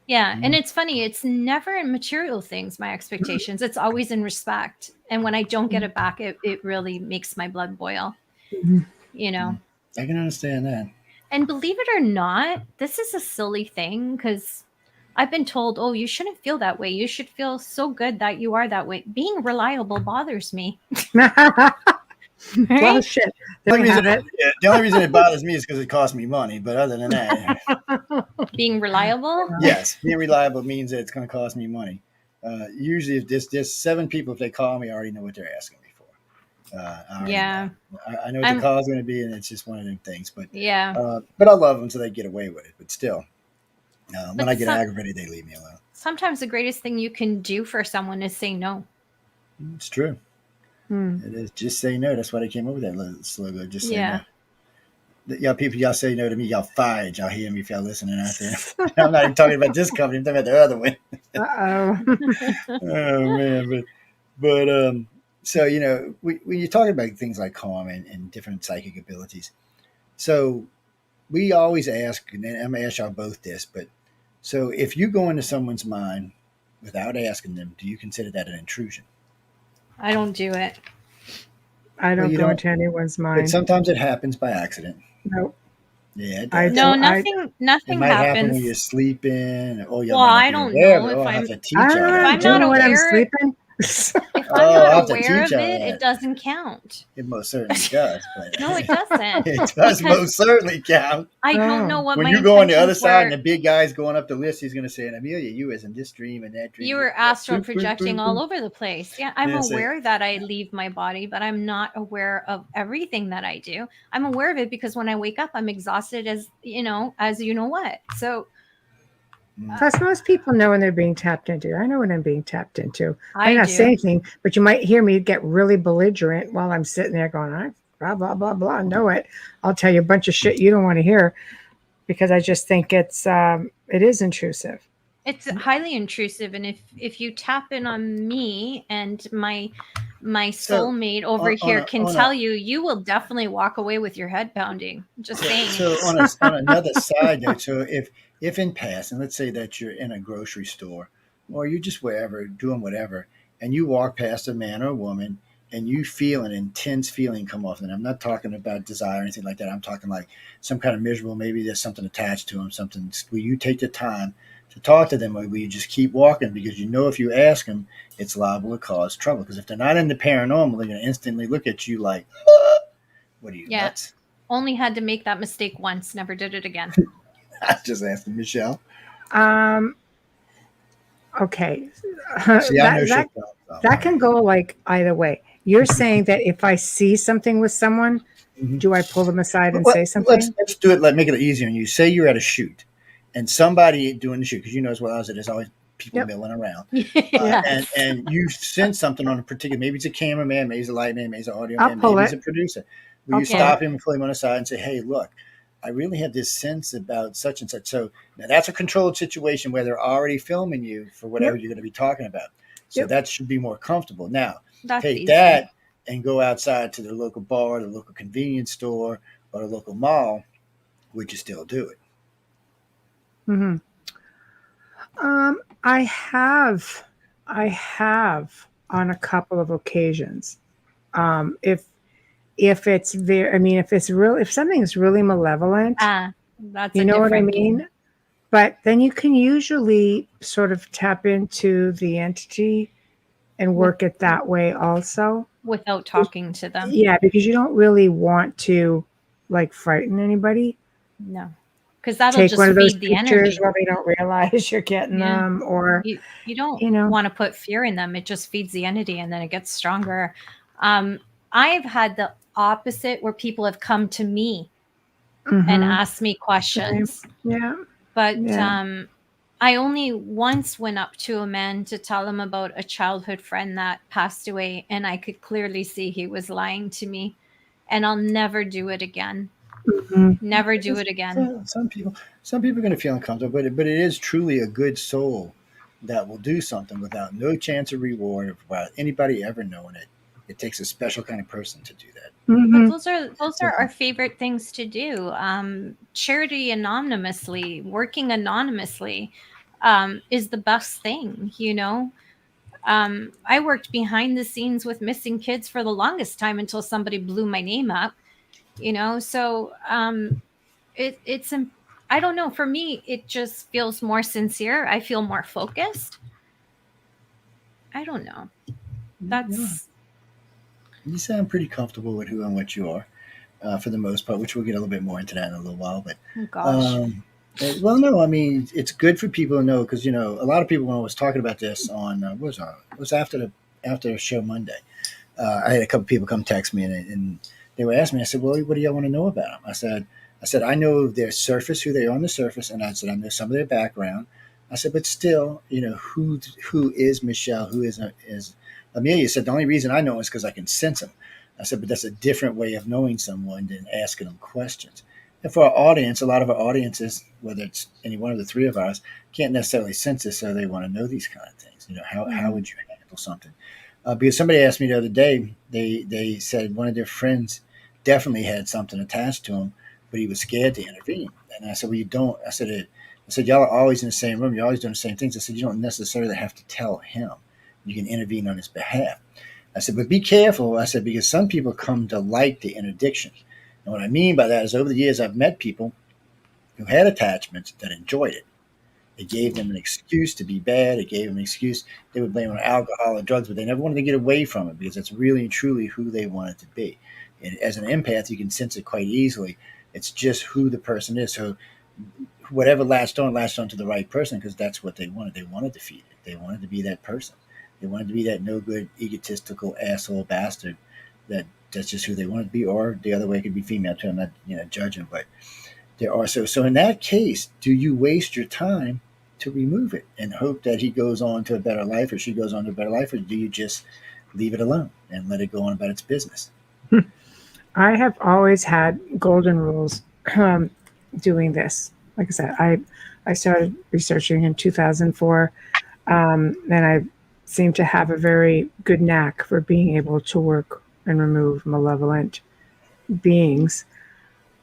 Yeah. And it's funny, it's never in material things, my expectations. It's always in respect. And when I don't get it back, it really makes my blood boil, Mhm. you know? I can understand that. And believe it or not, this is a silly thing because I've been told, oh, you shouldn't feel that way. You should feel so good that you are that way. Being reliable bothers me. Well, Right? shit. The There only you reason, have it. yeah, the only reason it bothers me is because it costs me money. But other than that, Being reliable? yes, being reliable means that it's going to cost me money. Usually, if there's 7 people, if they call me, I already know what they're asking me for. I already Yeah. know. I know what the call is going to be, and it's just one of them things. But Yeah. but I love them so they get away with it. But still, when But I get aggravated, they leave me alone. sometimes the greatest thing you can do for someone is say no. It's true. Hmm. It is. Just say no. That's why they came up with that little slogan. Just say Yeah. no. Y'all people, y'all say no to me, y'all fired. Y'all hear me if y'all listening out there. I'm not even talking about this company. I'm talking about the other one. Uh-oh. Oh man, but so when you're talking about things like calm and different psychic abilities, so we always ask, and I'm gonna ask y'all both this, but so if you go into someone's mind without asking them, do you consider that an intrusion? I don't do it. I don't you go don't, into anyone's but mind. sometimes it happens by accident. Nope. Yeah, it I does. No, don't. nothing It nothing might happen when you're happens. sleeping, or y'all Well, might not I be don't aware of know it. if Oh, I have to if teach y'all I'm that. not doing when I'm aware sleeping. if I'm Oh, not I'll have to aware teach of her it, it that. doesn't count. It most certainly does, but No, it doesn't. it does Because most certainly count. I don't know Oh, what When my you go on the other intentions side and were. the big guy's going up the list, he's going to say, and Amelia, you was in this dream and that You dream. were Yeah, astral boop, boop, projecting boop, all boop. over the place. Yeah, I'm And say, aware that I leave my body, but I'm not aware of everything that I do. I'm aware of it because when I wake up, I'm exhausted as you know what. So mm, plus, most people know when they're being tapped into. I know when I'm being tapped into. I I may not say do. anything, but you might hear me get really belligerent while I'm sitting there going, I blah, blah, blah, blah. I know it. I'll tell you a bunch of shit you don't want to hear because I just think it is intrusive. It's highly intrusive, and if you tap in on me and my so soulmate over on, here a can on a tell you, you will definitely walk away with your head pounding. Just saying. so on another side note, so if in passing, let's say that you're in a grocery store or you're just wherever doing whatever, and you walk past a man or a woman and you feel an intense feeling come off them. I'm not talking about desire or anything like that. I'm talking like some kind of miserable, maybe there's something attached to them, something. Will you take the time to talk to them, or will you just keep walking because you know if you ask them, it's liable to cause trouble? Because if they're not into paranormal, they're going to instantly look at you like, what are you, Yeah. nuts? Only had to make that mistake once, never did it again. I was just asking Michelle. Um, okay. See, I know she'll that tell. So, that can go like either way. You're saying that if I see something with someone, mhm. do I pull them aside and Let, say let's something? let's do it. Like make it easier on you. Say you're at a shoot, and somebody doing the shoot because you know as well as it is always people Yep. milling around, and Yes. you sense something on a particular. Maybe it's a cameraman, maybe it's a light man, maybe it's an audio I'll man, pull maybe it's it. a producer. Will I'll you pull Yeah. stop it. him and pull him on the side and say, "Hey, look, I really have this sense about such and such." So now that's a controlled situation where they're already filming you for whatever Yep. you're going to be talking about. So Yep. that should be more comfortable. Now, That's take easy. that and go outside to the local bar, the local convenience store, or the local mall. Would you still do it? Hmm. I have, I have on a couple of occasions. If it's very, I mean, if it's real, if something is really malevolent, Ah, that's you a know what I different game. mean? But then you can usually sort of tap into the entity and With work it that way also. without talking to them. Yeah, because you don't really want to like frighten anybody. No. Because that'll Take one just of those feed the pictures energy. while they don't realize you're getting Yeah. them, or You don't you know. want to put fear in them. It just feeds the entity and then it gets stronger. Um, I've had the opposite where people have come to me and Mm-hmm. asked me Same. questions. Yeah. But Yeah. I only once went up to a man to tell him about a childhood friend that passed away, and I could clearly see he was lying to me. And I'll never do it again. Mm-hmm. Never do it again. Some people are going to feel uncomfortable, but it is truly a good soul that will do something without no chance of reward, without anybody ever knowing it. It takes a special kind of person to do that. But Mm-hmm. those are our favorite things to do. Charity anonymously, working anonymously, is the best thing. I worked behind the scenes with missing kids for the longest time until somebody blew my name up. So it's I don't know. For me, it just feels more sincere. I feel more focused. I don't know. Yeah, That's you sound pretty comfortable with who and what you are, for the most part, which we'll get a little bit more into that in a little while. But oh gosh. um, well, no, I mean it's good for people to know because a lot of people when I was talking about this on it was after the show Monday. I had a couple people come text me and they were asking me. I said, "Well, what do y'all want to know about them?" I said, I know their surface, who they are on the surface, and I said, I know some of their background. I said, but still, who is Michelle? Who is Amelia? Said the only reason I know is because I can sense them. I said, but that's a different way of knowing someone than asking them questions. And for our audience, a lot of our audiences, whether it's any one of the three of ours, can't necessarily sense this, so they want to know these kind of things. How Mm-hmm. would you handle something? Because somebody asked me the other day, they said one of their friends definitely had something attached to him, but he was scared to intervene. And I said, well, you don't. I said, y'all are always in the same room. You're always doing the same things. I said, you don't necessarily have to tell him. You can intervene on his behalf. I said, but be careful. I said, because some people come to like the interdiction. And what I mean by that is over the years, I've met people who had attachments that enjoyed it. It gave them an excuse to be bad. It gave them an excuse. They would blame it on alcohol and drugs, but they never wanted to get away from it because it's really and truly who they wanted to be. And as an empath, you can sense it quite easily. It's just who the person is. So whatever latched on to the right person because that's what they wanted. They wanted to feed it. They wanted to be that person. They wanted to be that no good, egotistical asshole bastard. That's just who they wanted to be. Or the other way could be female too. I'm not judging, but there are so in that case, do you waste your time to remove it and hope that he goes on to a better life or she goes on to a better life, or do you just leave it alone and let it go on about its business? I have always had golden rules um, doing this. Like I said, I started researching in 2004, and I seem to have a very good knack for being able to work and remove malevolent beings.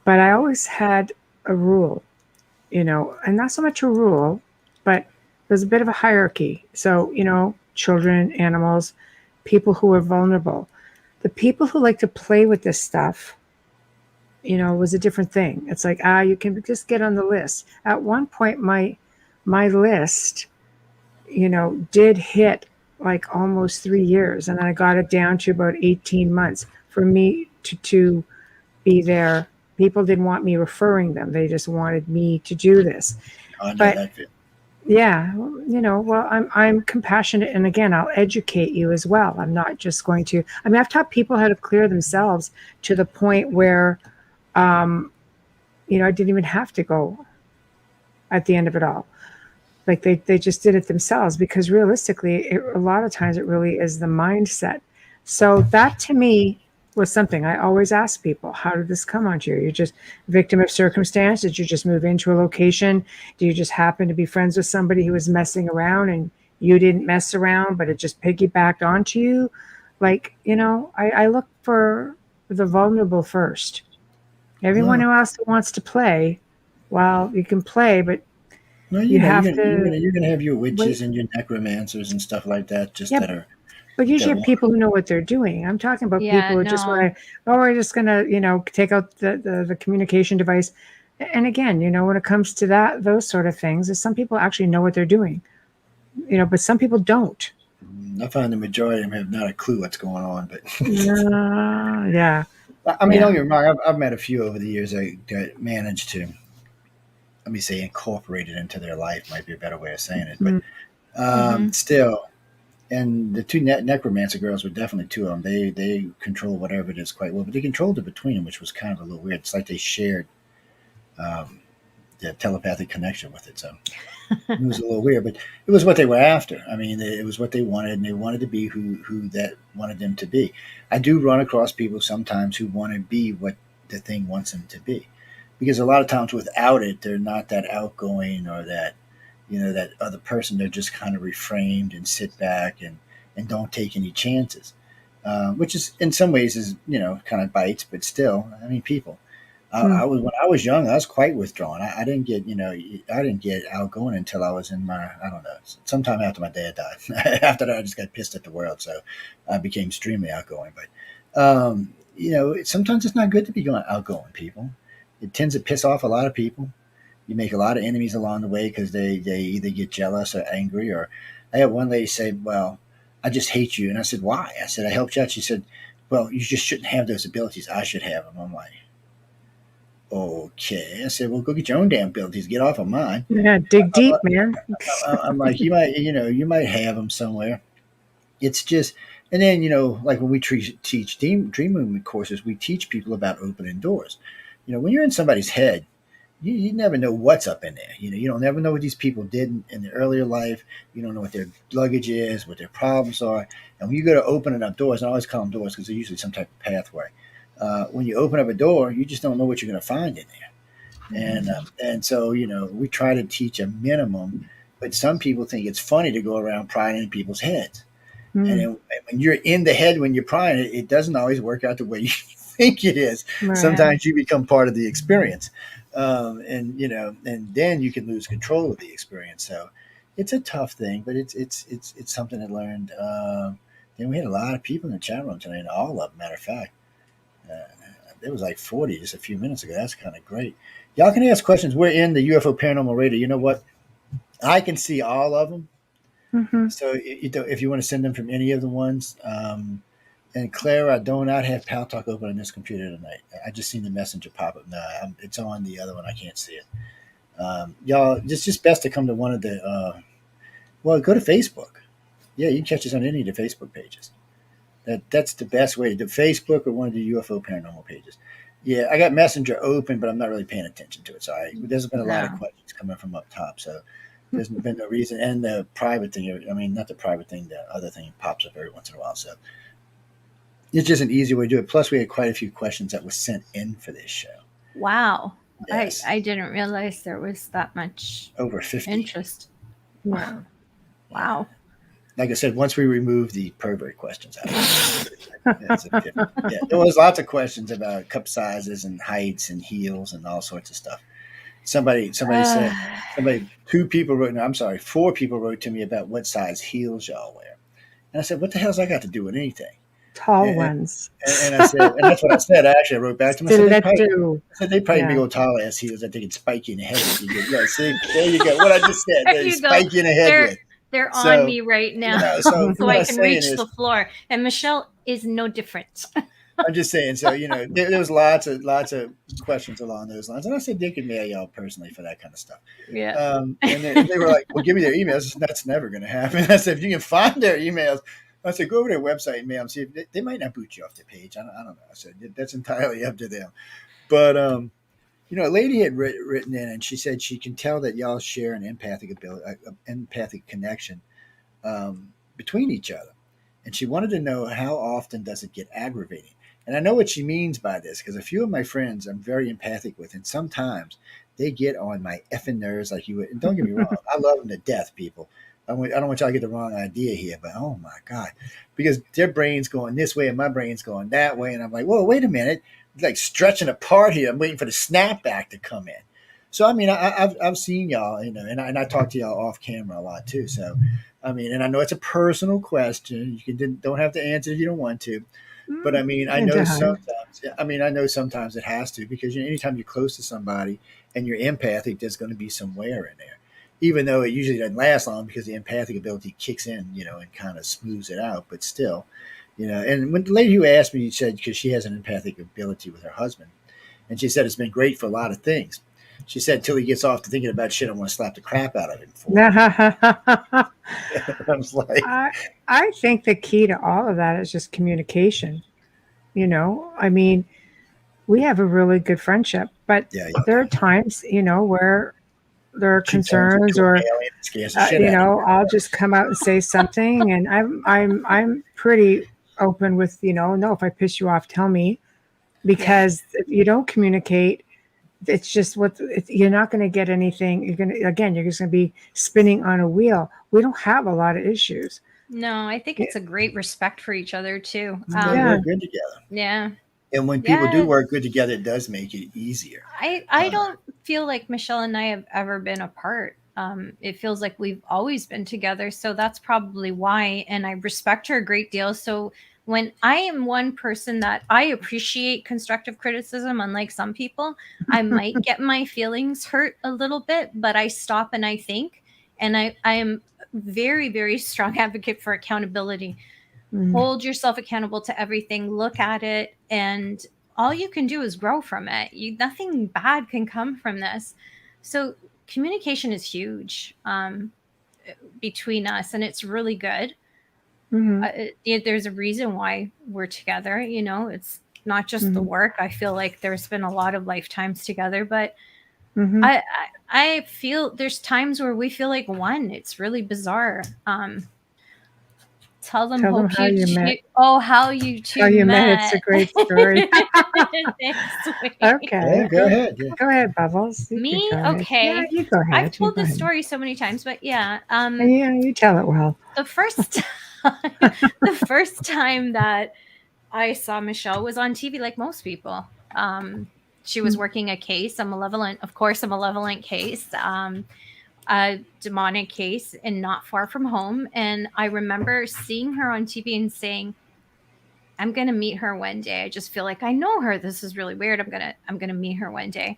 But I always had a rule, and not so much a rule, but there's a bit of a hierarchy. So, children, animals, people who are vulnerable. The people who like to play with this stuff, was a different thing. It's like, you can just get on the list. At one point, my list, did hit like almost 3 years, and I got it down to about 18 months for me to be there. People didn't want me referring them. They just wanted me to do this. I know But that feeling. yeah, well, I'm compassionate, and again, I'll educate you as well. I'm not just going to. I mean, I've taught people how to clear themselves to the point where, um, I didn't even have to go at the end of it all. Like they just did it themselves because realistically, a lot of times it really is the mindset. So that to me was something I always ask people: how did this come onto you? You're just victim of circumstance? Did you just move into a location? Do you just happen to be friends with somebody who was messing around and you didn't mess around, but it just piggybacked onto you? Like, I look for the vulnerable first. Everyone No, who else wants to play, well, you can play, but no, you you're have gonna you're to gonna you're gonna have your wait. witches and your necromancers and stuff like that, just Yeah, but that usually have want. people who know what they're doing. I'm talking about Yeah, people who just no. want to, oh, we're just going to, take out the communication device. And again, when it comes to those sort of things, is some people actually know what they're doing, but some people don't. I find the majority of them have not a clue what's going on, but Yeah, I mean, yeah. don't get me wrong. I've met a few over the years that managed to, let me say, incorporate it into their life. Might be a better way of saying it, but Mm, Mm-hmm. still, and the two necromancer girls were definitely two of them. They control whatever it is quite well, but they controlled it between them, which was kind of a little weird. It's like they shared um, the telepathic connection with it. So it was a little weird, but it was what they were after. I mean, it was what they wanted, and they wanted to be who that wanted them to be. I do run across people sometimes who want to be what the thing wants them to be, because a lot of times without it, they're not that outgoing or that that other person. They're just kind of reframed and sit back and don't take any chances, which is in some ways is kind of bites, but still, I mean, people. mm, I was when I was young, I was quite withdrawn. I didn't get I didn't get outgoing until I was in my I don't know sometime after my dad died. After that, I just got pissed at the world, so I became extremely outgoing. But sometimes it's not good to be going outgoing. People, it tends to piss off a lot of people. You make a lot of enemies along the way because they either get jealous or angry. Or I had one lady say, "Well, I just hate you," and I said, "Why?" I said, "I helped you out." She said, "Well, you just shouldn't have those abilities. I should have them." I'm like, okay. I said, well, go get your own damn abilities. Get off of mine. yeah, dig deep, man. I'm like, you might have them somewhere. It's just, and then, like when we teach dream movement courses, we teach people about opening doors. When you're in somebody's head, you never know what's up in there. You don't never know what these people did in their earlier life. You don't know what their luggage is, what their problems are. And when you go to opening up doors, and I always call them doors because they're usually some type of pathway. When you open up a door, you just don't know what you're going to find in there. And so we try to teach a minimum, but some people think it's funny to go around prying in people's heads. And Mm, then when you're in the head when you're prying, it doesn't always work out the way you think it is. right. Sometimes you become part of the experience, and then you can lose control of the experience. So it's a tough thing, but it's something I learned. Then we had a lot of people in the chat room tonight, and all of them, matter of fact. Uh, there was like 40 just a few minutes ago. That's kind of great. Y'all can ask questions. We're in the UFO Paranormal Radio. You know what? I can see all of them. Hmm. So if you want to send them from any of the ones, and Clara, I do not have Pal Talk open on this computer tonight. I just seen the messenger pop up. No, it's on the other one. I can't see it. Y'all, it's just best to come to one of the. Well, go to Facebook. Yeah, you can catch us on any of the Facebook pages. That's the best way to do Facebook or one of the UFO paranormal pages. Yeah, I got Messenger open, but I'm not really paying attention to it. So there's been a lot of No. questions coming from up top. So there's been no reason. And the private thing, I mean, not the private thing, the other thing pops up every once in a while. So it's just an easy way to do it. Plus, we had quite a few questions that were sent in for this show. Wow. Yes, I didn't realize there was that much over 50. interest. Yeah. Yeah. Wow. Like I said, once we remove the pervert questions out of it, it's a 50. Yeah, there was lots of questions about cup sizes and heights and heels and all sorts of stuff. Somebody said, Uh, two people wrote, no, I'm sorry, four people wrote to me about what size heels y'all wear. And I said, what the hell's that got to do with anything? Tall And, ones. and I said, and that's what I said. I actually wrote back to them. Stiletto. I said they probably big Yeah. old tall ass heels that they can spike you in the head with. Yeah, see, there you go. What I just said, there they you go. spike you in the head They're with. they're on So, me right you now, know, so so what I I'm can saying reach the is, floor. And Michelle is no different. I'm just saying. So there was lots of questions along those lines, and I said they could mail y'all personally for that kind of stuff. Yeah. And they were like, "Well, give me their emails." That's never going to happen. I said, "If you can find their emails," I said, "Go over to their website and mail them. See if they might not boot you off the page. I don't know." I said, "That's entirely up to them." But a lady had written in, and she said she can tell that y'all share an empathic ability, empathic connection between each other, and she wanted to know how often does it get aggravating. And I know what she means by this because a few of my friends I'm very empathic with, and sometimes they get on my effing nerves like you would. And don't get me wrong, I love them to death, people. I don't want y'all to get the wrong idea here, but oh my God, because their brain's going this way and my brain's going that way, and I'm like, whoa, wait a minute, it's like stretching apart here. I'm waiting for the snapback to come in. So I mean, I've seen y'all, and I talk to y'all off camera a lot too. So I mean, and I know it's a personal question. Don't have to answer if you don't want to. But I mean, I And know to hide. sometimes. I mean, I know sometimes it has to because anytime you're close to somebody and you're empathic, there's going to be some wear in there. Even though it usually doesn't last long because the empathic ability kicks in, and kind of smooths it out. But still, And when the lady who asked me said because she has an empathic ability with her husband, and she said it's been great for a lot of things. She said till he gets off to thinking about shit, I want to slap the crap out of him for. I I was like, I think the key to all of that is just communication. I mean, we have a really good friendship, but yeah, y'all there are do. times, where there are She turns concerns into an or alien and scares the shit out of you. I'll just come out and say something, and I'm pretty open with, no, if I piss you off, tell me, Yeah. because if you don't communicate, it's just you're not going to get anything. You're just going to be spinning on a wheel. We don't have a lot of issues. No, I think Yeah. it's a great respect for each other too. They Yeah. work good together. Yeah. And when people do Yeah. work good together, it does make it easier. I Uh, don't feel like Michelle and I have ever been apart. It feels like we've always been together, so that's probably why. And I respect her a great deal. So when I am one person that I appreciate constructive criticism, unlike some people, I might get my feelings hurt a little bit, but I stop and I think, and I am very, very strong advocate for accountability. Mm. Hold yourself accountable to everything, look at it, and all you can do is grow from it. Nothing bad can come from this. So communication is huge, between us, and it's really good. Mhm. There's a reason why we're together. It's not just the Mhm. work. I feel like there's been a lot of lifetimes together, but Mhm. I feel there's times where we feel like one. It's really bizarre. Tell them Tell them hope how you you two. met. Oh, how you How two you met. It's a met. great story. Thanks, sweet. yeah, Okay. go ahead. Yeah. Go ahead, Bubbles. You could Me? go ahead. Yeah, Okay. you go I've ahead. You told go this ahead. story so many times, but yeah. Yeah, you tell it well. The first time, the first time that I saw Michelle was on TV, like most people. She was working a case, a malevolent, of course, a malevolent case, a demonic case, and not far from home. And I remember seeing her on TV and saying, I'm gonna meet her one day. I just feel like I know her. This is really weird. I'm gonna meet her one day.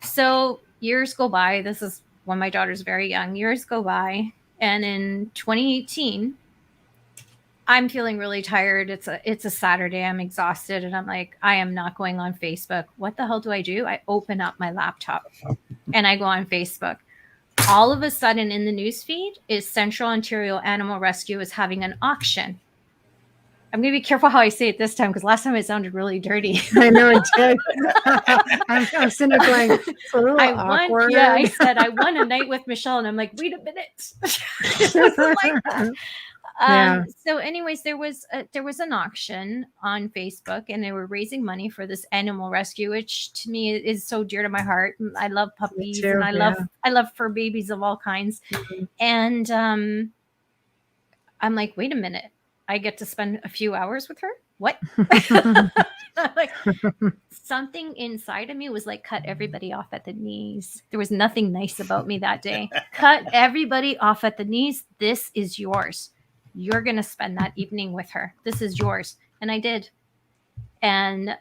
So years go by. This is when my daughter's very young. Years go by, and in 2018, I'm feeling really tired. It's a Saturday. I'm exhausted, and I'm like, I am not going on Facebook. What the hell do? I open up my laptop and I go on Facebook. All of a sudden, in the newsfeed, is Central Ontario Animal Rescue is having an auction. I'm going to be careful how I say it this time because last time it sounded really dirty. I know it did. I'm sitting there going, it's a little awkward. Yeah, I said I won a night with Michelle, and I'm like, wait a minute. It wasn't like that. Yeah. So anyways, there was an auction on Facebook, and they were raising money for this animal rescue, which to me is so dear to my heart. I love puppies, too, and I love fur babies of all kinds. Mhm. And I'm like, wait a minute, I get to spend a few hours with her? What? Like, something inside of me was like, cut everybody off at the knees. There was nothing nice about me that day. Cut everybody off at the knees. This is yours. You're going to spend that evening with her. This is yours. And I did. And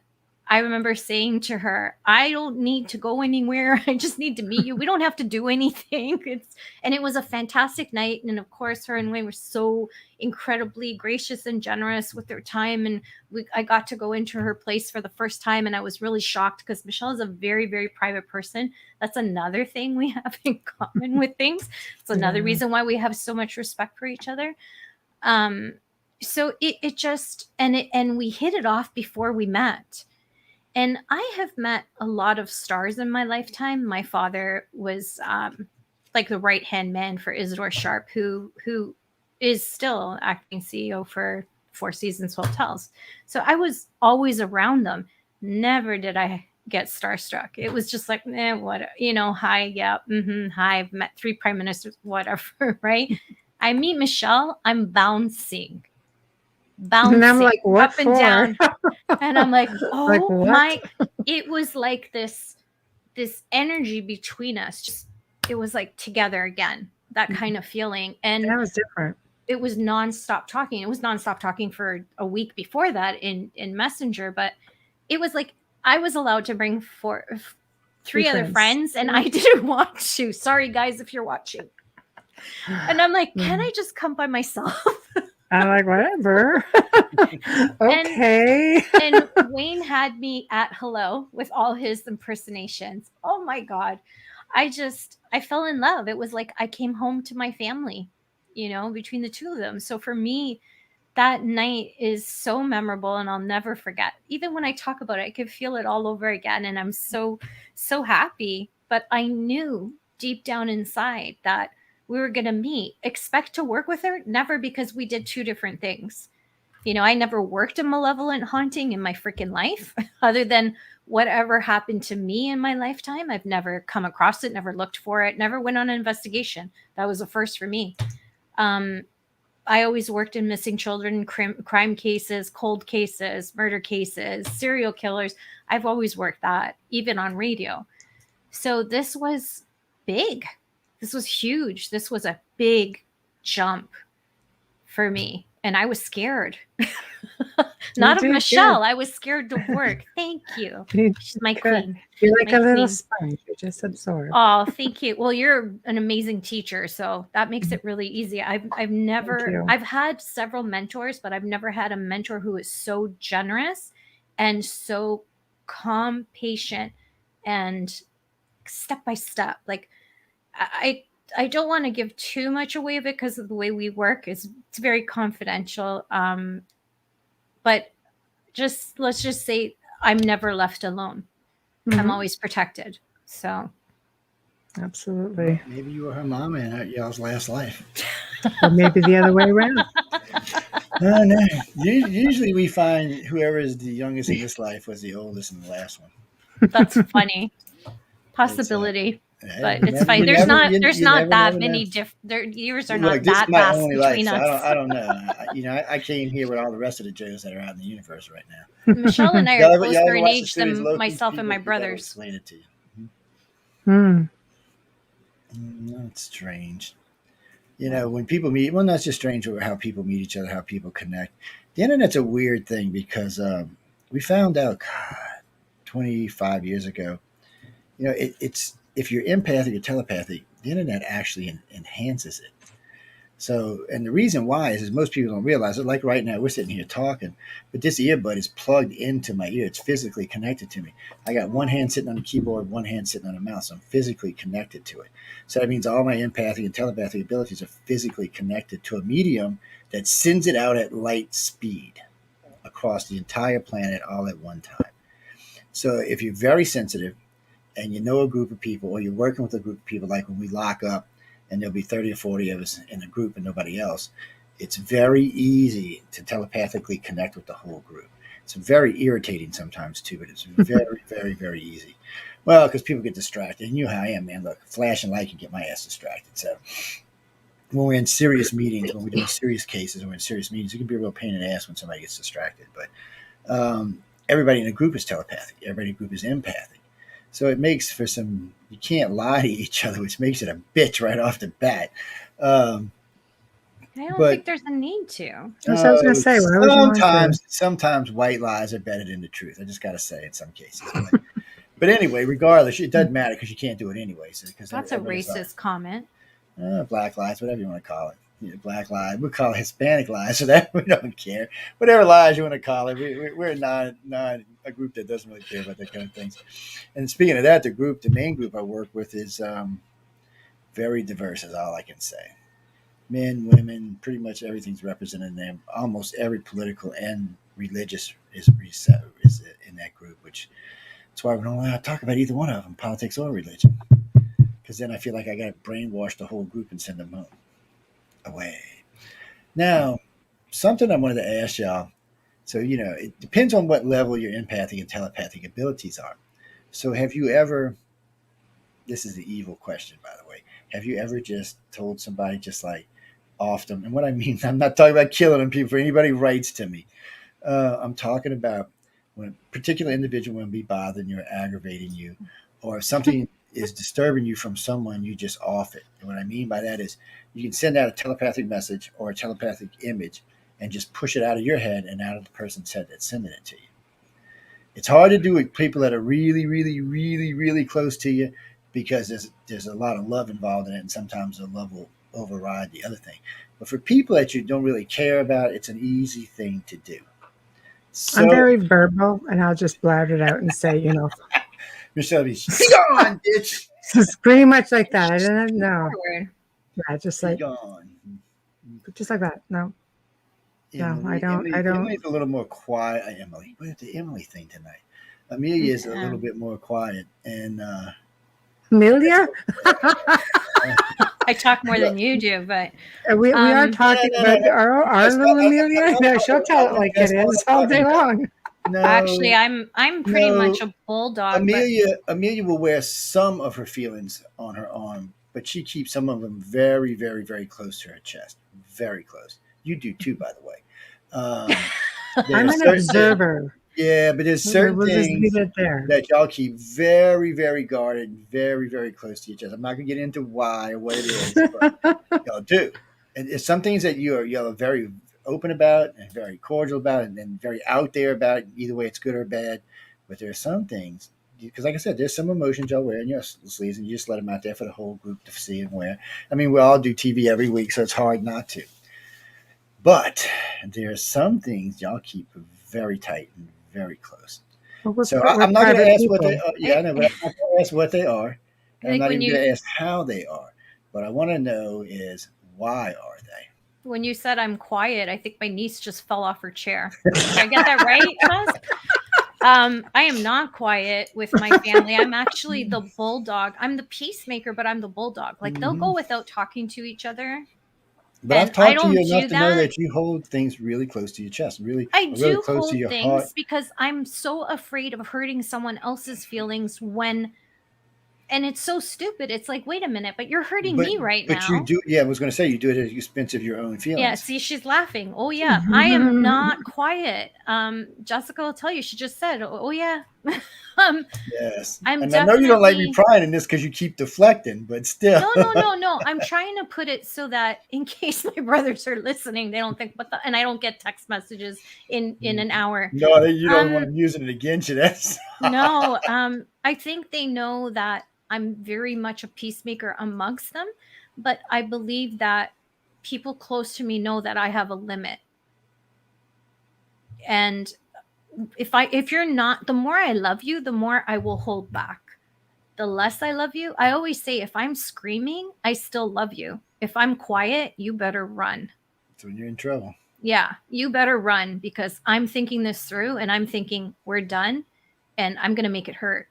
I remember saying to her, I don't need to go anywhere. I just need to meet you. We don't have to do anything. And it was a fantastic night. And of course, her and Wayne were so incredibly gracious and generous with their time. And I got to go into her place for the first time. And I was really shocked because Michelle is a very, very private person. That's another thing we have in common with things. It's another reason why we have so much respect for each other. So it just, and we hit it off before we met. And I have met a lot of stars in my lifetime. My father was like the right-hand man for Isidore Sharp, who is still acting CEO for Four Seasons Hotels. So I was always around them. Never did I get starstruck. It was just like, what, hi, yeah, hi, I've met 3 prime ministers, whatever, right? I meet Michelle, I'm bouncing. And I'm like, what up and down. And I'm like, oh Like, what? my, it was like this energy between us. Just, it was like together again, that kind of feeling. And that was different. It was nonstop talking. It was nonstop talking for a week before that in Messenger, but it was like I was allowed to bring 3 other friends, and I didn't want to. Sorry, guys, if you're watching. And I'm like, can I just come by myself? I'm like, whatever. Okay. And Wayne had me at hello with all his impersonations. Oh my God. I fell in love. It was like I came home to my family, between the two of them. So for me, that night is so memorable and I'll never forget. Even when I talk about it, I can feel it all over again. And I'm so, so happy. But I knew deep down inside that we were going to meet. Expect to work with her? Never, because we did 2 different things. I never worked a malevolent haunting in my freaking life, other than whatever happened to me in my lifetime. I've never come across it, never looked for it, never went on an investigation. That was a first for me. I always worked in missing children, crime cases, cold cases, murder cases, serial killers. I've always worked that, even on radio. So this was big. This was huge. This was a big jump for me. And I was scared. Not of Michelle. Good. I was scared to work. Thank you. She's my queen. You're like a little sponge. You just absorb. Oh, thank you. Well, you're an amazing teacher, so that makes it really easy. I've had several mentors, but I've never had a mentor who is so generous and so calm, patient, and step by step. Like I don't want to give too much away of it because of the way we work. It's very confidential. But let's just say I'm never left alone. Mm-hmm. I'm always protected. So. Absolutely. Maybe you were her mama in y'all's last life. Or maybe the other way around. No. Usually we find whoever is the youngest in this life was the oldest in the last one. That's funny. Possibility. But it's fine. There's not that many different years are not that vast between us. I don't know. I came here with all the rest of the Joes that are out in the universe right now. Michelle and I are closer in age than myself and my brothers. To you. That's strange. When people meet, well, that's just strange how people meet each other, how people connect. The internet's a weird thing because we found out, 25 years ago, it's if you're empathic or telepathic, The internet actually enhances it. So, and the reason why is most people don't realize it. Like right now, we're sitting here talking, but this earbud is plugged into my ear. It's physically connected to me. I got one hand sitting on the keyboard, one hand sitting on the mouse. I'm physically connected to it. So that means all my empathic and telepathic abilities are physically connected to a medium that sends it out at light speed across the entire planet all at one time. So if you're very sensitive and you know a group of people, or you're working with a group of people, like when we lock up and there'll be 30 or 40 of us in a group and nobody else, it's very easy to telepathically connect with the whole group. It's very irritating sometimes too, but it's very, very, very easy. Well, because people get distracted. And you know how I am, man. Look, flashing light can get my ass distracted. So when we're in serious meetings, when we're doing serious cases, or we're in serious meetings, it can be a real pain in the ass when somebody gets distracted. But everybody in a group is telepathic. Everybody in a group is empathic. So it makes for some, you can't lie to each other, which makes it a bitch right off the bat. Um, I don't but think there's a need to. That's what I was going to say. Why would you want to? sometimes white lies are better than the truth. I just got to say in some cases. But anyway, regardless, it doesn't matter because you can't do it anyway. So, because That's a racist comment. black lies, whatever you want to call it. Yeah, black lies. We call it Hispanic lies, so that we don't care. Whatever lies you want to call it, we're not a group that doesn't really care about that kind of things. And speaking of that, the main group I work with is very diverse. Is all I can say. Men, women, pretty much everything's represented in them. Almost every political and religious is in that group, which that's why we don't want to talk about either one of them, politics or religion, because then I feel like I got to brainwash the whole group and send them home away. Now, something I wanted to ask y'all. So, it depends on what level your empathic and telepathic abilities are. So, have you ever, this is the evil question, by the way, have you ever just told somebody just like off them? And what I mean, I'm not talking about killing them, people, for anybody who writes to me. I'm talking about when a particular individual will be bothering you or aggravating you, or if something is disturbing you from someone, you just off it. And what I mean by that is you can send out a telepathic message or a telepathic image and just push it out of your head and out of the person's head that's sending it to you. It's hard to do with people that are really, really, really, really close to you because there's a lot of love involved in it, and sometimes the love will override the other thing. But for people that you don't really care about, it's an easy thing to do. I'm So, very verbal, and I'll just blurt it out and say, Michelle, be gone, bitch. it's pretty much like that. I don't know. Forward. Yeah, just Be like gone. that. No, Emily, I don't. Emily's a little more quiet. Emily, where's the Emily thing tonight? Amelia is a little bit more quiet, and Amelia? I talk more than you do, but We are talking about our little Amelia. No, she'll tell it like it is all day long. no, actually, I'm pretty no. much a bulldog. Amelia will wear some of her feelings on her arm, but she keeps some of them very, very, very close to her chest. Very close. You do too, by the way. I'm an observer. Yeah, but there's certain we'll things there. that y'all keep very, very guarded, very, very close to each other. I'm not going to get into why or what it is, but y'all do. And it's some things that y'all are very open about and very cordial about and very out there about. Either way, it's good or bad. But there are some things, because like I said, there's some emotions y'all wear in your sleeves, and you just let them out there for the whole group to see and wear. I mean, we all do TV every week, so it's hard not to. But there are some things y'all keep very tight and very close. So I'm not going to ask what they are. Yeah, I know, but I'm not going to ask what they are. And I'm not even going to ask how they are. What I want to know is why are they? When you said I'm quiet, I think my niece just fell off her chair. Did I get that right, Chaz? I am not quiet with my family. I'm actually the bulldog. I'm the peacemaker, but I'm the bulldog. Like they'll go without talking to each other. But I've talked to you enough to know that you hold things really close to your chest, I really do close hold to your things heart. because I'm so afraid of hurting someone else's feelings and it's so stupid. It's like, wait a minute, but you're hurting me right now. But you do, yeah, I was going to say you do it at the expense of your own feelings. Yeah, see, she's laughing. Oh, yeah, I am not quiet. Jessica will tell you, she just said, oh, yeah, Yes. I'm And I know you don't like me definitely prying in this because you keep deflecting, but still. no. I'm trying to put it so that in case my brothers are listening, they don't think and I don't get text messages in an hour. No, you don't want Um, them using it against you. That's no, I think they know that I'm very much a peacemaker amongst them, but I believe that people close to me know that I have a limit. And if you're not, the more I love you, the more I will hold back. The less I love you, I always say if I'm screaming, I still love you. If I'm quiet, you better run. when you're in trouble. Yeah, you better run because I'm thinking this through and I'm thinking we're done and I'm going to make it hurt.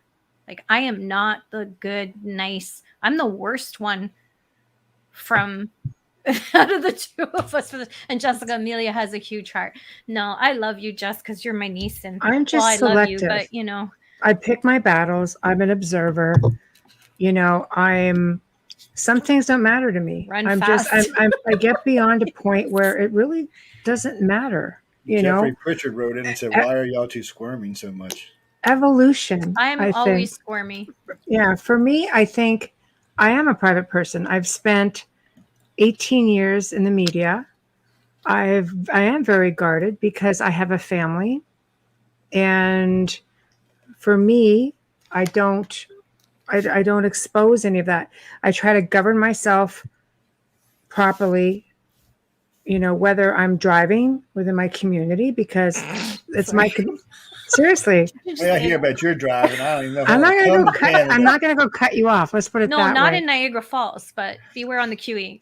Like I am not the good, nice. I'm the worst one from out of the two of us. And Jessica Amelia has a huge heart. No, I love you, Jess, because you're my niece, and I'm well, just I love you, selective. but you know, I pick my battles. I'm an observer. You know, some things don't matter to me. run fast. I get beyond a point where it really doesn't matter. You Jeffrey know, Pritchard wrote in and said, E- "Why are y'all two squirming so much?" evolution, I'm I think. always squirmy. Yeah, for me, I think I am a private person. I've spent 18 years in the media. I am very guarded because I have a family, and for me, I don't I don't expose any of that. I try to govern myself properly, you know, whether I'm driving within my community because it's my seriously. Did you just Well, I say hear that? about your driving. I don't even know I'm how not to gonna come go to cut. I'm Canada. not gonna go cut you off. Let's put it No, that not way. in Niagara Falls, but beware on the QE.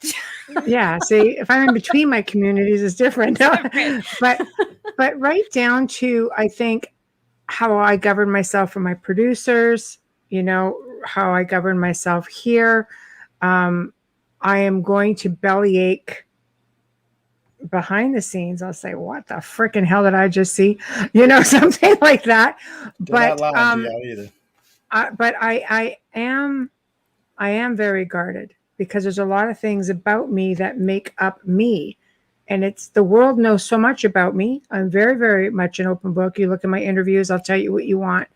Yeah. See, if I'm in between my communities, it's different. Different. but right down to I think how I govern myself for my producers. You know how I govern myself here. Um, I am going to bellyache behind the scenes. I'll say, "What the freaking hell did I just see?" You know, something like that. They're not But lying to y'all either. I am very guarded because there's a lot of things about me that make up me. And it's the world knows so much about me. I'm very, very much an open book. You look at my interviews, I'll tell you what you want.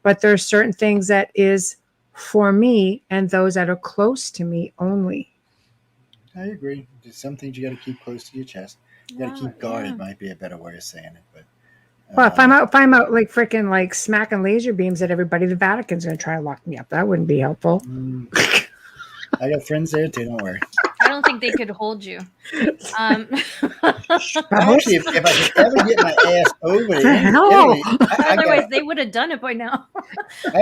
But there's certain things that is for me and those that are close to me only. I agree. There's some things you got to keep close to your chest. You got to Well, keep guarded. yeah. Might be a better way of saying it, but Well, if I'm out like freaking like smacking laser beams at everybody, the Vatican's going to try to lock me up. That wouldn't be helpful. I got friends there too. Don't worry. I don't think they could hold you. I'm actually, if I could ever get my ass over What to the hell? Italy, Otherwise, they would have done it by now.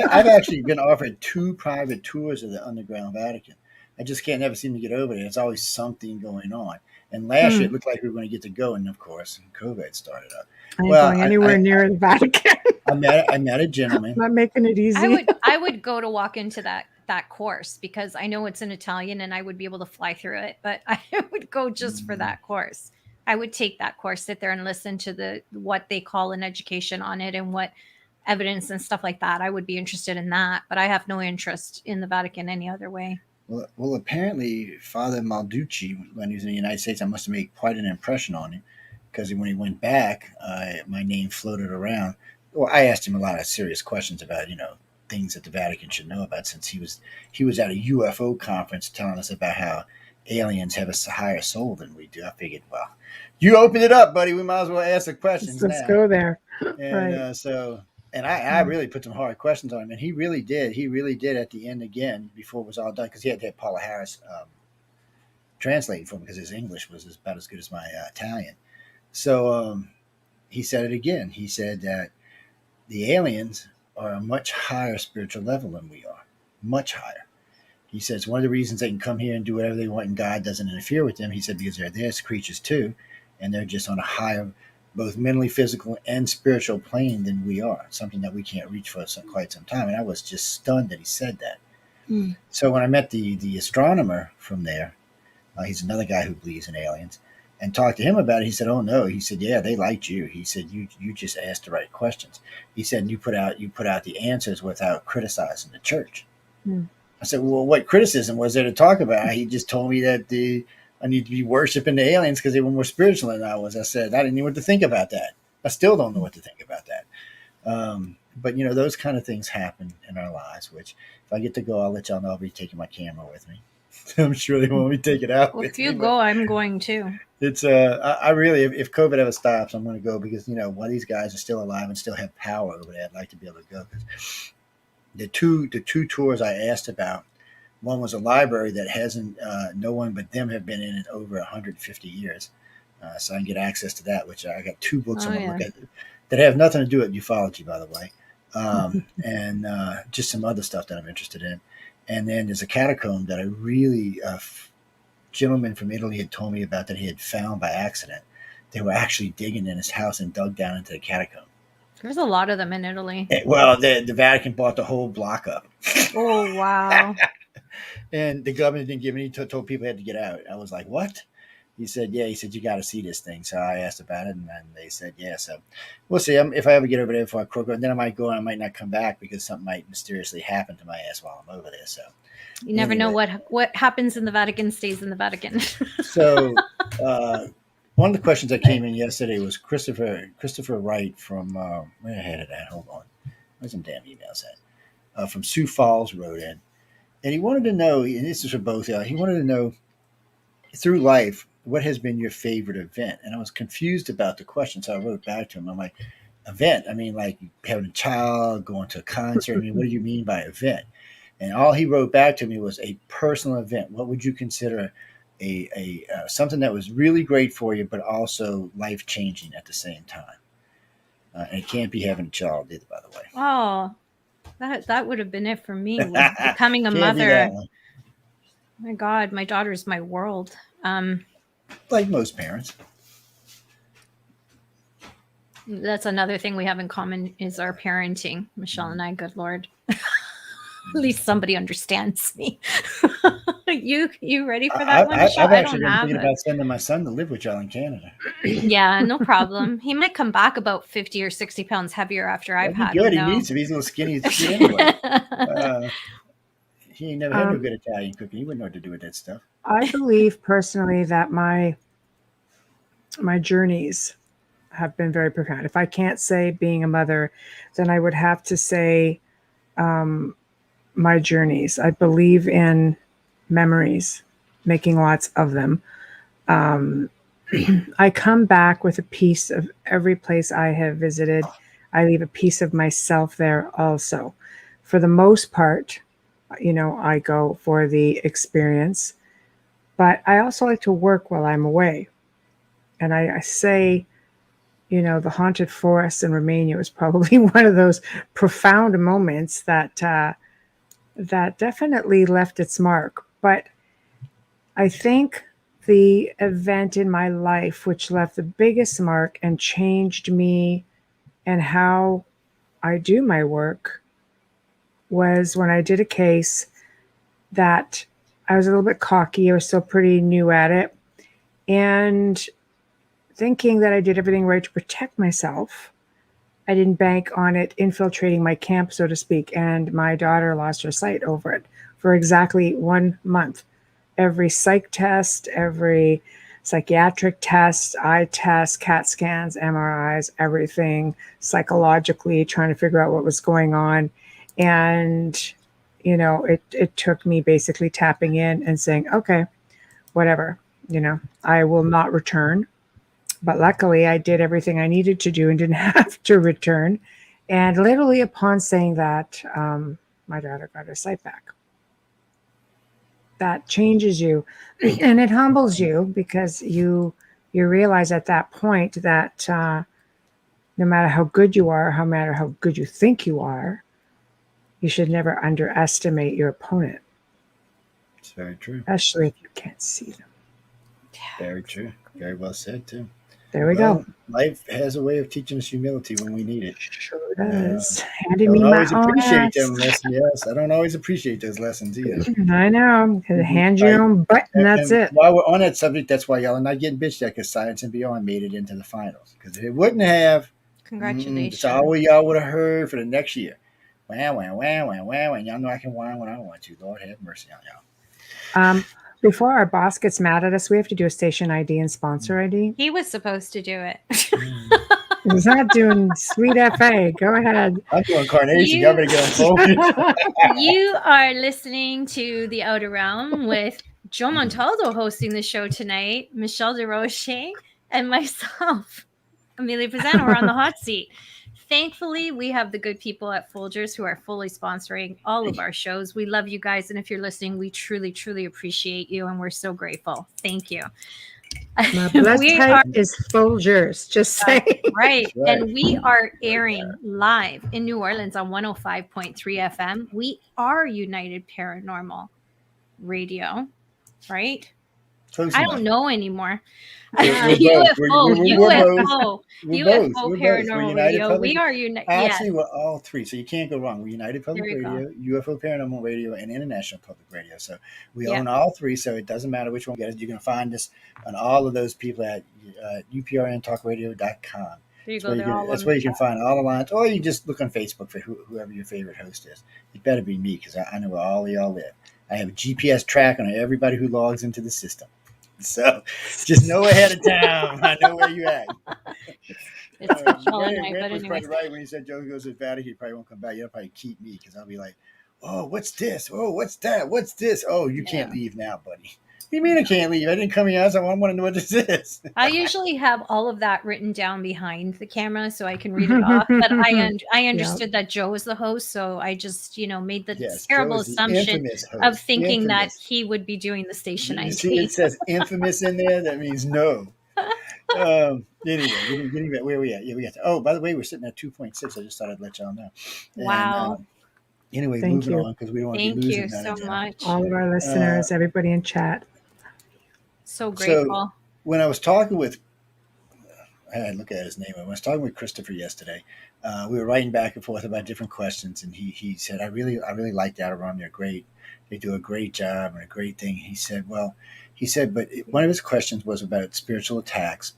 I've actually been offered 2 private tours of the underground Vatican. I just can't never seem to get over there. It's always something going on. And last year it looked like we were going to get to go, and of course, COVID started up. I ain't Well, going anywhere near the Vatican. I met a gentleman. Not making it easy. I would go to walk into that course because I know it's in Italian and I would be able to fly through it. But I would go just for that course. I would take that course, sit there and listen to what they call an education on it and what evidence and stuff like that. I would be interested in that, but I have no interest in the Vatican any other way. Well, apparently, Father Malducci, when he was in the United States, I must have made quite an impression on him because when he went back, my name floated around. Well, I asked him a lot of serious questions about, things that the Vatican should know about since he was at a UFO conference telling us about how aliens have a higher soul than we do. I figured, well, you opened it up, buddy. We might as well ask the questions Let's now. go there. And Right. and I really put some hard questions on him, and he really did. He really did at the end again before it was all done because he had to have Paula Harris translating for him because his English was about as good as my Italian. So he said it again. He said that the aliens are a much higher spiritual level than we are, much higher. He says one of the reasons they can come here and do whatever they want and God doesn't interfere with them, he said, because they're there as creatures too, and they're just on a higher, both mentally, physical, and spiritual plane than we are, something that we can't reach for quite some time. And I was just stunned that he said that. So when I met the astronomer from there, he's another guy who believes in aliens, and talked to him about it. He said, "Oh no," he said, "Yeah, they liked you." He said, "You just asked the right questions." He said, "You put out the answers without criticizing the church." I said, "Well, what criticism was there to talk about?" He just told me that I need to be worshiping the aliens because they were more spiritual than I was. I said, "I didn't know what to think about that. I still don't know what to think about that." but you know, those kind of things happen in our lives. Which, if I get to go, I'll let y'all know. I'll be taking my camera with me. I'm sure they won't be taking it out Well, if with me, you but go, I'm going too. it's I really, if COVID ever stops, I'm going to go because you know while these guys are still alive and still have power over there, I'd like to be able to go because the two tours I asked about, one was a library that hasn't no one but them have been in it over 150 years, so I can get access to that. Which I got two books I Oh want to look yeah. at that have nothing to do with ufology, by the way, and just some other stuff that I'm interested in. And then there's a catacomb that I really gentleman from Italy had told me about that he had found by accident. They were actually digging in his house and dug down into the catacomb. There's a lot of them in Italy. Well, the Vatican bought the whole block up, Oh wow. and the government didn't give any. Told people had to get out. I was like, what? He said, yeah. He said, you got to see this thing. So I asked about it, and then they said, yeah. So we'll see. If I ever get over there before I croak, then I might go and I might not come back because something might mysteriously happen to my ass while I'm over there. So You never know anyway, what happens in the Vatican stays in the Vatican. so uh, one of the questions that came in yesterday was Christopher Wright from where I had it at. Hold on, where's some damn emails at? From Sioux Falls wrote in, and he wanted to know, and this is for both. He wanted to know through life what has been your favorite event, and I was confused about the question, so I wrote back to him. I'm like, event? I mean, like having a child, going to a concert. I mean, what do you mean by event? And all he wrote back to me was a personal event. What would you consider a something that was really great for you, but also life changing at the same time? And it can't be having a child either, by the way. Oh, that would have been it for me. Was becoming a Can't be that mother. one. My God, my daughter's my world. Like most parents. That's another thing we have in common is our parenting. Michelle and I, good Lord. At least somebody understands me. You ready for that one, Michelle? I've I actually don't been have thinking it. about sending my son to live with y'all in Canada. Yeah, no problem. He might come back about 50 or 60 pounds heavier after I've That'd be had him, good. He though. needs to be. He's a little skinny as shit anyway. He ain't never had no Um, good Italian cooking. He wouldn't know what to do with that stuff. I believe personally that my journeys have been very profound. If I can't say being a mother, then I would have to say um, my journeys. I believe in memories, making lots of them. Um, I come back with a piece of every place I have visited. I leave a piece of myself there also. For the most part, I go for the experience, but I also like to work while I'm away. And I say, the haunted forest in Romania was probably one of those profound moments that definitely left its mark. But I think the event in my life which left the biggest mark and changed me and how I do my work was when I did a case that I was a little bit cocky. I was still pretty new at it. And thinking that I did everything right to protect myself, I didn't bank on it infiltrating my camp, so to speak. And my daughter lost her sight over it for exactly 1 month. Every psych test, every psychiatric test, eye test, CAT scans, MRIs, everything psychologically trying to figure out what was going on. And, it took me basically tapping in and saying, okay, whatever, I will not return. But luckily, I did everything I needed to do and didn't have to return. And literally, upon saying that, my daughter got her sight back. That changes you, and it humbles you because you realize at that point that no matter how good you are, no matter how good you think you are, you should never underestimate your opponent, It's very true. especially if you can't see them. Very true. Very well said too. There we go. Well, life has a way of teaching us humility when we need it. Sure Uh, does. Handing don't me my always own appreciate ass. them lessons. Yes, I don't always appreciate those lessons either. I know. Hand your Like, own butt, and that's and it. while we're on that subject, that's why y'all are not getting bitched at because Science and Beyond made it into the finals. Because if it wouldn't have, that's Congratulations. all y'all would have heard for the next year. Wow, wow, wow, wow, wow. And y'all know I can whine when I want to. Lord have mercy on y'all. Before our boss gets mad at us, we have to do a station ID and sponsor ID. He was supposed to do it. He's not doing sweet FA. Go ahead. I'm doing carnation. Y'all You better get on focus. you are listening to The Outer Realm with Joe Montaldo hosting the show tonight, Michelle Desrochers, and myself, Amelia Pisano, are on the hot seat. Thankfully, we have the good people at Folgers who are fully sponsoring all of our shows. We love you guys, and if you're listening, we truly, truly appreciate you, and we're so grateful. Thank you. My blood We type are is Folgers. Just saying. right, That's right. and we are airing live in New Orleans on 105.3 FM. We are United Paranormal Radio, right? Close I enough. don't know anymore. We're both. UFO, We're both. UFO We're both. We're Paranormal United Radio. Public. We are United. Yes, Actually, we're all three, so you can't go wrong. We're United there Public we go. Radio, UFO Paranormal Radio, and International Public Radio. So we Yeah, own all three, so it doesn't matter which one you get. You're going to find us on all of those people at uprntalkradio.com. there you go. They're all That's on where the you can chat. find all the lines, or you just look on Facebook for whoever your favorite host is. It better be me because I know where all of y'all live. I have a GPS track on everybody who logs into the system. So just know ahead of time. I know where you at. It's Michelle and I, Grant but was anyways. probably right when he said Joe goes to the Vatican. He probably won't come back. You'll probably keep me because I'll be like, oh, what's this? Oh, what's that? What's this? Oh, you can't Yeah. leave now, buddy. What do you mean I can't leave? I didn't come here. I want to know what this is. I usually have all of that written down behind the camera so I can read it off. But I Yeah. understood that Joe was the host, so I just made the Yes, Joe terrible is the assumption infamous of host. thinking that Infamous. he would be doing the station You see, ID. it says infamous in there. That means no. Anyway, getting back where we at? Yeah, we got. Oh, by the way, we're sitting at 2.6. I just thought I'd let y'all know. And Wow. anyway, Thank moving you. on because we don't want to be Thank losing you that so agenda. much. All of our listeners, everybody in chat. So So grateful. when I was talking with, I had to look at his name. When I was talking with Christopher yesterday, we were writing back and forth about different questions, and he said, I really like the Outer Realm. They're great. They do a great job and a great thing. He said, but one of his questions was about spiritual attacks.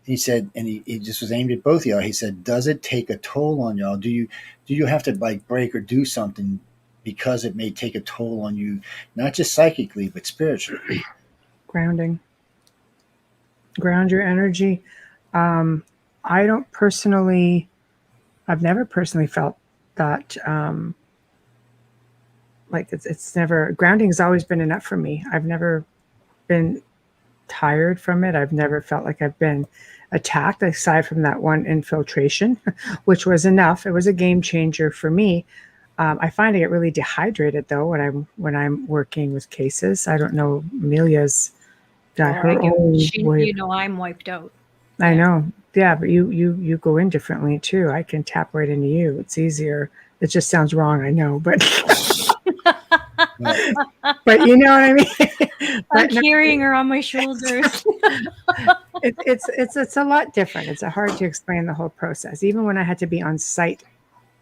He said, and he just was aimed at both of y'all. He said, does it take a toll on y'all? Do you have to like break or do something because it may take a toll on you, not just psychically, but spiritually? Grounding. Ground your energy. I don't personally, I've never personally felt that, like it's never, grounding has always been enough for me. I've never been tired from it. I've never felt like I've been attacked aside from that one infiltration, which was enough. It was a game changer for me. I find I get really dehydrated though when I'm working with cases. I don't know. Amelia's got Oh, her own way. I'm wiped out. I know. Yeah, but you go in differently too. I can tap right into you. It's easier. It just sounds wrong, I know, but but you know what I mean. I'm But no, carrying her on my shoulders. it's a lot different. It's hard to explain the whole process. Even when I had to be on site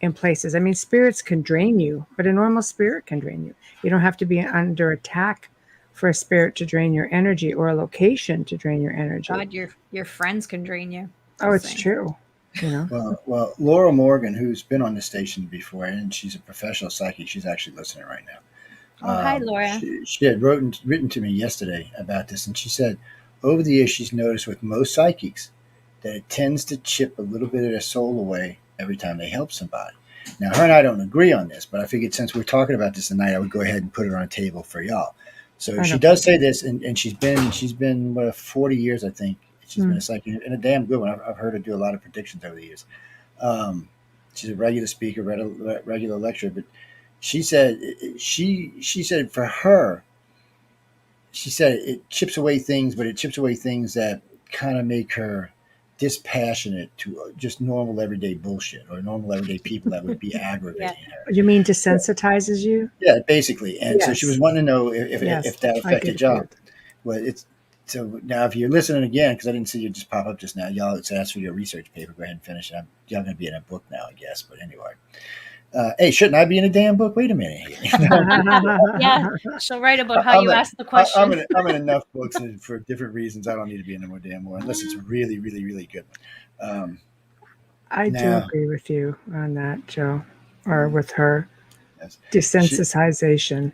in places. I mean, spirits can drain you, but a normal spirit can drain you. You don't have to be under attack for a spirit to drain your energy or a location to drain your energy. God, your friends can drain you. Oh, it's Saying. true. You know. Well, Laura Morgan, who's been on the station before, and she's a professional psychic. She's actually listening right now. Oh, hi, Laura. She had written to me yesterday about this, and she said over the years she's noticed with most psychics that it tends to chip a little bit of their soul away every time they help somebody. Now, her and I don't agree on this, but I figured since we're talking about this tonight, I would go ahead and put it on a table for y'all. So she does say this, and she's been 40 years, I think. She's been a psychic, and a damn good one. I've heard her do a lot of predictions over the years. She's a regular speaker, regular lecturer, but she said for her, she said it chips away things, but it chips away things that kind of make her dispassionate to just normal everyday bullshit or normal everyday people that would be aggravating her. You mean desensitizes you? Yeah, basically. And so she was wanting to know if that affected y'all. Well, so now if you're listening again, because I didn't see you just pop up just now, y'all, it's asked for your research paper. Go ahead and finish it. Y'all going to be in a book now, I guess. But anyway. Hey, shouldn't I be in a damn book? Wait a minute. Yeah, she'll write about how you asked the question. I'm in enough books for different reasons. I don't need to be in no damn more unless it's a really, really, really good one. I do agree with you on that, Joe, or with her. Yes. Desensitization.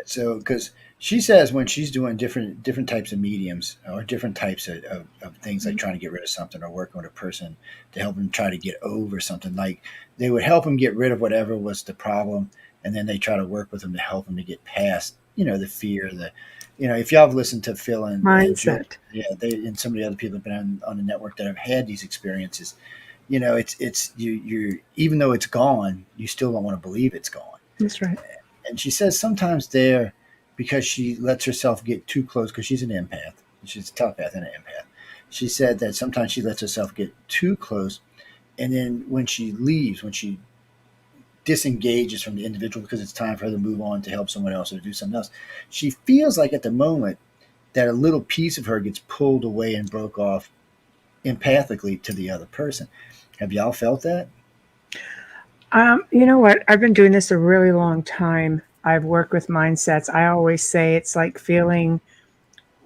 So, because She says when she's doing different types of mediums or different types of things like Mhm. trying to get rid of something or working with a person to help them try to get over something, like they would help them get rid of whatever was the problem, and then they try to work with them to help them to get past, the fear, if y'all have listened to Phil and Jill, Mindset. yeah, they and some of the other people have been on the network that have had these experiences. It's you're even though it's gone, you still don't want to believe it's gone. That's right. And she says sometimes there, because she lets herself get too close, because she's an empath, she's a telepath and an empath. She said that sometimes she lets herself get too close, and then when she leaves, when she disengages from the individual because it's time for her to move on to help someone else or to do something else, she feels like at the moment that a little piece of her gets pulled away and broke off empathically to the other person. Have y'all felt that? You know what? I've been doing this a really long time. I've worked with mindsets. I always say it's like feeling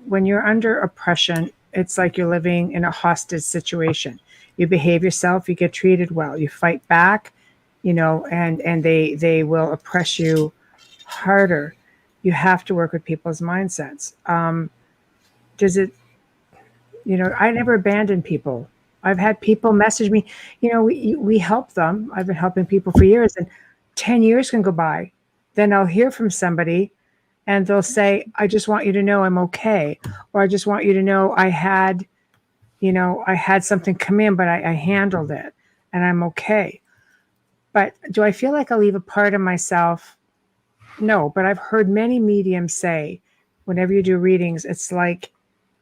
when you're under oppression, it's like you're living in a hostage situation. You behave yourself, you get treated well, you fight back, and they will oppress you harder. You have to work with people's mindsets. Does it I never abandon people. I've had people message me, we help them. I've been helping people for years, and 10 years can go by. Then I'll hear from somebody and they'll say, I just want you to know I'm okay. Or I just want you to know I had something come in, but I handled it and I'm okay. But do I feel like I leave a part of myself? No, but I've heard many mediums say whenever you do readings, it's like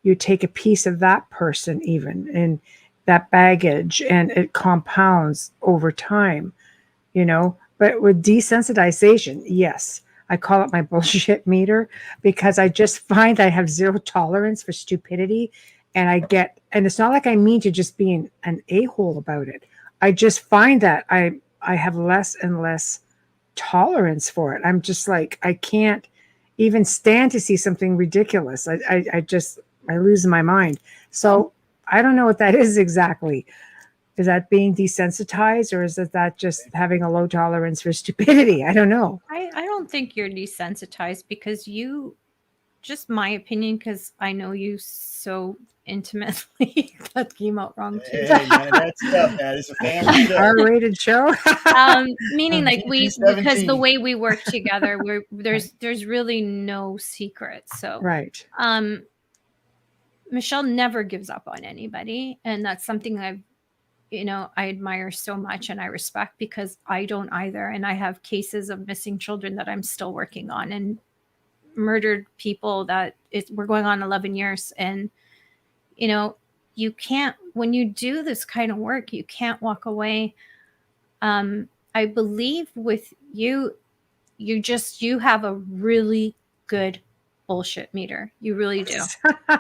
you take a piece of that person, even and that baggage, and it compounds over time. But with desensitization, yes, I call it my bullshit meter because I just find I have zero tolerance for stupidity. And it's not like I mean to just be an a hole about it. I just find that I have less and less tolerance for it. I'm just like, I can't even stand to see something ridiculous. I lose my mind. So I don't know what that is exactly. Is that being desensitized, or is that just having a low tolerance for stupidity? I don't know. I don't think you're desensitized because you, just my opinion, because I know you so intimately. That came out wrong too. Hey, man, that's tough, man. It's a family show. R-rated show. Meaning like PG because the 17. way we work together, there's really no secrets. So Right. um Michelle never gives up on anybody, and that's something I admire so much and I respect, because I don't either. And I have cases of missing children that I'm still working on, and murdered people we're going on 11 years. And, you know, you can't, when you do this kind of work, you can't walk away. I believe with you, you have a really good bullshit meter. You really do.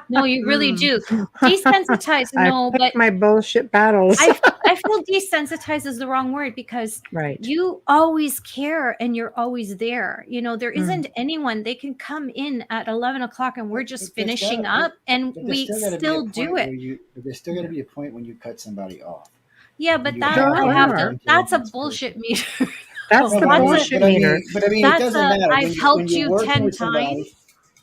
No, you really Hmm. do. Desensitized, I no, pick but my bullshit battles. I feel desensitized is the wrong word, because Right. you always care and you're always there. There Mm. isn't anyone, they can come in at 11 o'clock and we're just But there's finishing got, up and but there's we still got to be a still do point it. where there's still got to be a point when you cut somebody off, Yeah, when but you that There have I to have use to, are. that's a intelligence bullshit versus. meter. That's No, the No, but I that's mean, a, bullshit meter. it that's doesn't a, matter I've when helped you're you working 10 with somebody. times.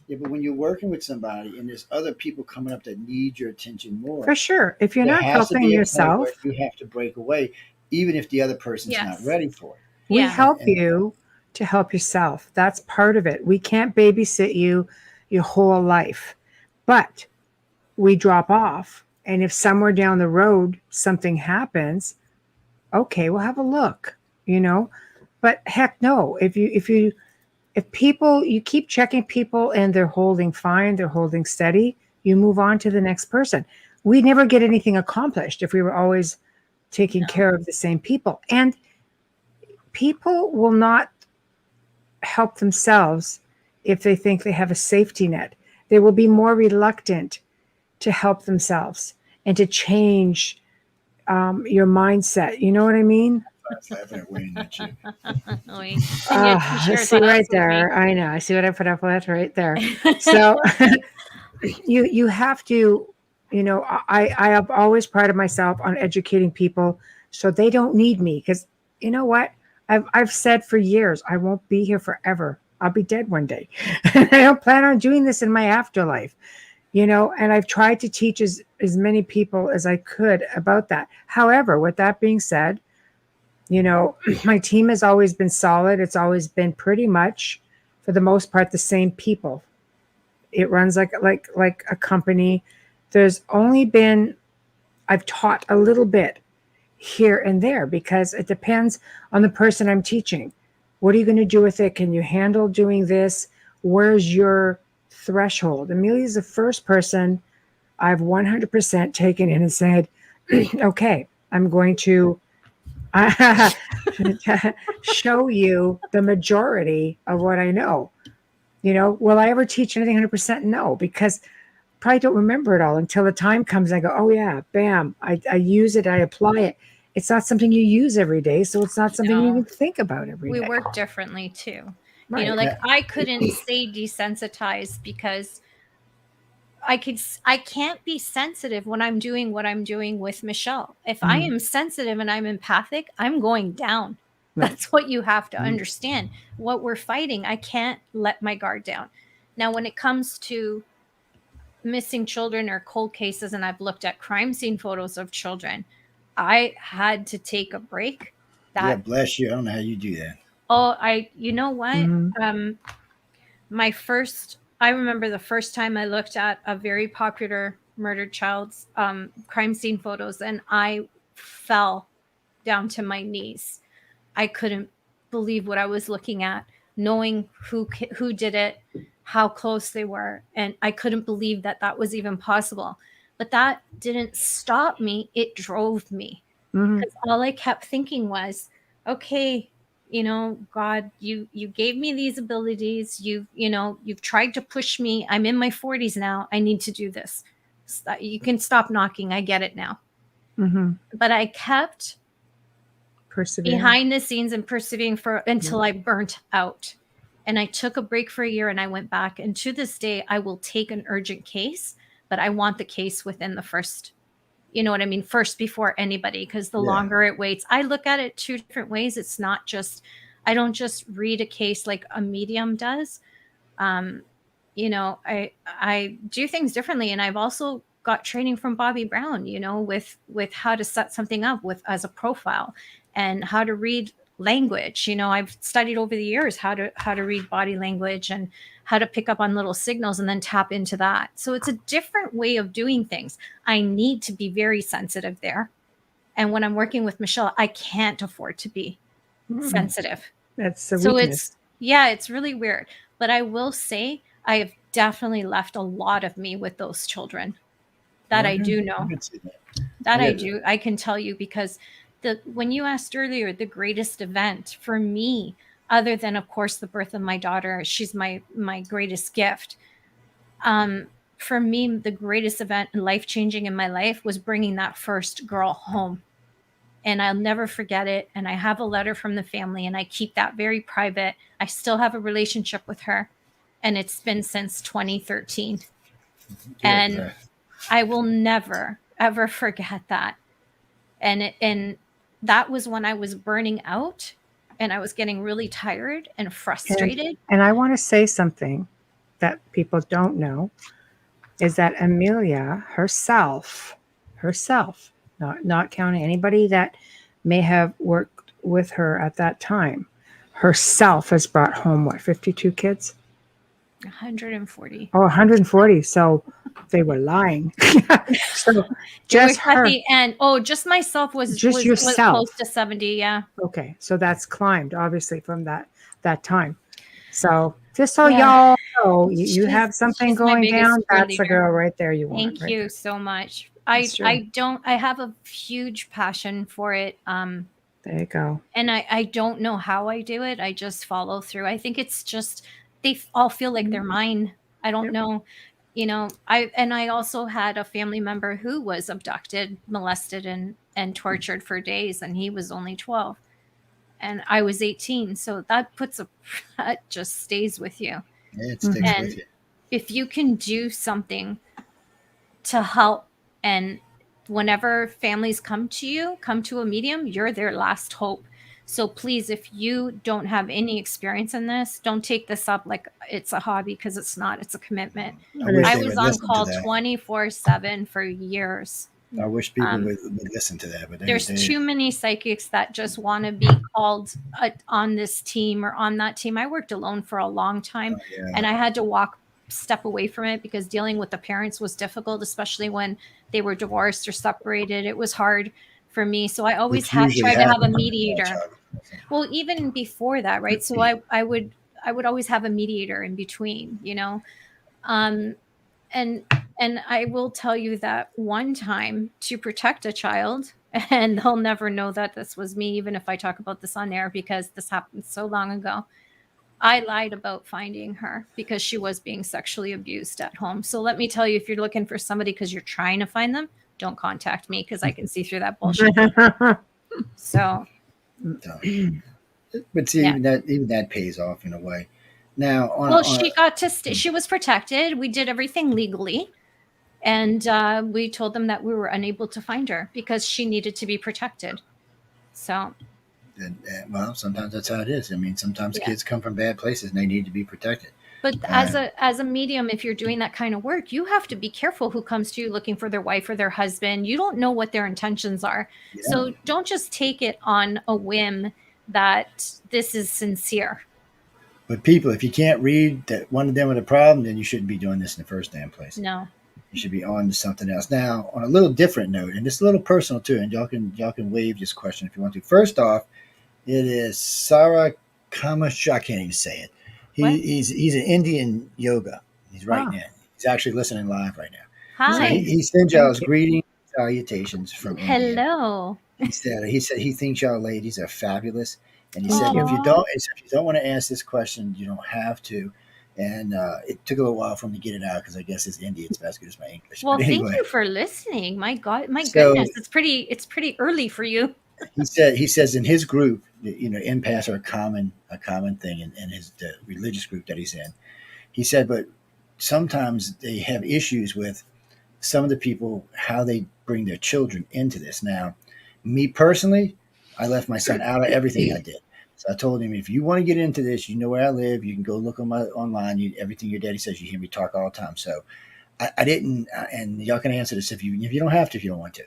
Yeah, but when you're working with somebody and there's other people coming up that need your attention more, For sure. If you're there not has to helping be a point where yourself, you have to break away, even if the other person's not Yes. ready for it. we Yeah. help And you to help yourself. That's part of it. We can't babysit you your whole life, but we drop off. And if somewhere down the road something happens, okay, we'll have a look. But heck no, if people you keep checking people and they're holding fine, they're holding steady, you move on to the next person. We never get anything accomplished if we were always taking No. care of the same people. And people will not help themselves if they think they have a safety net. They will be more reluctant to help themselves and to change your mindset. You know what I mean? I'm laughing at Wayne, not you. And yet you I shared see that right us with me. there. I know. I see what I put up with right there. So you have to, I have always prided myself on educating people so they don't need me because you know what? I've said for years I won't be here forever. I'll be dead one day. And I don't plan on doing this in my afterlife, and I've tried to teach as many people as I could about that. However, with that being said, my team has always been solid. It's always been pretty much, for the most part, the same people. It runs like a company. There's only been I've taught a little bit here and there because it depends on the person I'm teaching. What are you going to do with it? Can you handle doing this? Where's your threshold? Amelia's the first person I've 100% taken in and said, okay, I'm going to show you the majority of what I know. Will I ever teach anything 100%? No, because probably don't remember it all until the time comes. I go, oh yeah, bam, I use it, I apply it. It's not something you use every day, so it's not something you No, even think about every we day. work differently too. Right. Like Yeah. I couldn't say desensitized because I can't be sensitive when I'm doing what I'm doing with Michelle. If I Mhm. am sensitive and I'm empathic, I'm going down. Right. That's what you have to Mhm. understand. What we're fighting, I can't let my guard down. Now, when it comes to missing children or cold cases, and I've looked at crime scene photos of children, I had to take a break. Yeah, That bless you. I don't know how you do that. you know what? Mhm. I remember the first time I looked at a very popular murdered child's crime scene photos, and I fell down to my knees. I couldn't believe what I was looking at, knowing who did it, how close they were, and I couldn't believe that that was even possible. But that didn't stop me; it drove me, Mhm. because all I kept thinking was, okay, God, you gave me these abilities. You've tried to push me. I'm in my 40s now. I need to do this. You can stop knocking. I get it now. Mhm. But I kept Persevering. behind the scenes and persevering for until I burnt out. And I took a break for a year and I went back. And to this day, I will take an urgent case, but I want the case within the first, you know what I mean, first before anybody, because the Yeah. longer it waits, I look at it two different ways. It's not just, I don't just read a case like a medium does. um, I do things differently, and I've also got training from Bobby Brown, with how to set something up with as a profile and how to read language. I've studied over the years how to read body language and how to pick up on little signals and then tap into that. So it's a different way of doing things. I need to be very sensitive there. And when I'm working with Michelle, I can't afford to be Mhm. sensitive. That's a So weakness. it's really weird. But I will say I have definitely left a lot of me with those children. That Yeah, I do I know. can see that. That I I got do. I can tell you because the when you asked earlier, the greatest event for me, other than of course the birth of my daughter, she's my greatest gift. Um, for me, the greatest event life changing in my life was bringing that first girl home, and I'll never forget it. And I have a letter from the family, and I keep that very private. I still have a relationship with her, and it's been since 2013. good. And I will never ever forget that. And that was when I was burning out and I was getting really tired and And frustrated. and I want to say something that people don't know is that Amelia herself, not counting anybody that may have worked with her at that time, herself has brought home what, 52 kids? 140. Oh, 140. So they were lying. So It was just at her, the end. Oh, just myself was just was close yourself. to 70. Yeah. Okay, so that's climbed obviously from that time. So just so Yeah. y'all know, you She's have something she's my going biggest down. That's the cheerleader. girl right there you want Thank right you there. so much. It's I true. I don't I have a huge passion for it. There you go. And I don't know how I do it. I just follow through. I think it's just all feel like they're Mhm. mine. I don't Yep. know. I also had a family member who was abducted, molested, and tortured for days, and he was only 12 and I was 18. So that puts a that just stays with you. Yeah, it sticks Mhm. with And you. if you can do something to help, and whenever families come to a medium, you're their last hope. So please, if you don't have any experience in this, don't take this up like it's a hobby, because it's not. It's a commitment. I It wish I they is. was would on listen to call that. 24/7 for years. I wish people Um, would listen to that, but there's they too many psychics that just want to be called on this team or on that team. I worked alone for a long time, yeah. and I had to step away from it because dealing with the parents was difficult, especially when they were divorced or separated. It was hard for me. So I always Which had usually tried to have a happens when you're a mediator. child. Well, even before that, right? So I would always have a mediator in between, um, and I will tell you that one time, to protect a child, and they'll never know that this was me, even if I talk about this on air, because this happened so long ago. I lied about finding her because she was being sexually abused at home. So let me tell you, if you're looking for somebody because you're trying to find them, don't contact me, because I can see through that bullshit. So So, but see, yeah. even that pays off in a way. Now, Well, on she got to stay. She was protected. We did everything legally. And we told them that we were unable to find her because she needed to be protected. So, well, sometimes that's how it is. I mean, sometimes yeah. kids come from bad places and they need to be protected. But Uh, as a medium, if you're doing that kind of work, you have to be careful who comes to you looking for their wife or their husband. You don't know what their intentions are. yeah, So don't just take it on a whim that this is sincere. but people, if you can't read that one of them with a problem, then you shouldn't be doing this in the first damn place. No. You should be on to something else. Now, on a little different note, and it's a little personal too, and y'all can waive this question if you want to. First off, it is Sarah Kamash. I can't even say it. What? He's an Indian yoga. He's writing Ah, in. He's actually listening live right now. So he, Hi. he sends y'all's thank you. greetings, salutations from India. Hello. He said he thinks y'all ladies are fabulous, and he Thank said you. Oh, if you don't want to ask this question, you don't have to. And it took a little while for him to get it out because I guess his Indian's about as good as my English. well, But thank anyway, you for listening. My God, my so goodness. It's pretty early for you. he says in his group, empaths are a common thing in his the religious group that he's in. He said, but sometimes they have issues with some of the people how they bring their children into this. Now, me personally, I left my son out of everything I did. So I told him, if you want to get into this, you know where I live. You can go look on my online. Everything your daddy says. You hear me talk all the time. So I didn't, and y'all can answer this if you don't have to, if you don't want to.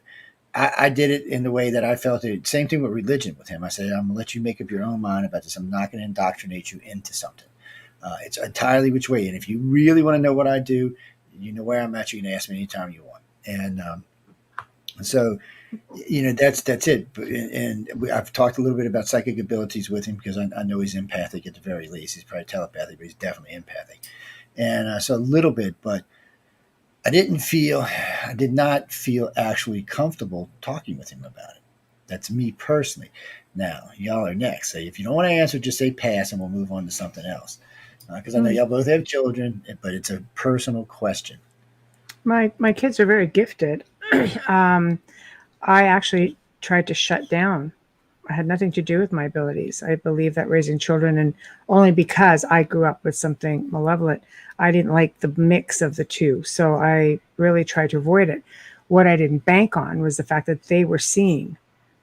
I did it in the way that I felt it. Same thing with religion with him. I said, I'm gonna let you make up your own mind about this. I'm not gonna indoctrinate you into something. It's entirely which way. And if you really want to know what I do, you know where I'm at. You can ask me anytime you want. And so, that's it. I've talked a little bit about psychic abilities with him because I know he's empathic at the very least. He's probably telepathic, but he's definitely empathic. And so a little bit, but I did not feel actually comfortable talking with him about it. That's me personally. Now, y'all are next. So if you don't want to answer, just say pass and we'll move on to something else. Because I know Mm. y'all both have children, but it's a personal question. My kids are very gifted. um, I actually tried to shut down. I had nothing to do with my abilities. I believe that raising children, and only because I grew up with something malevolent, I didn't like the mix of the two. So I really tried to avoid it. What I didn't bank on was the fact that they were seeing.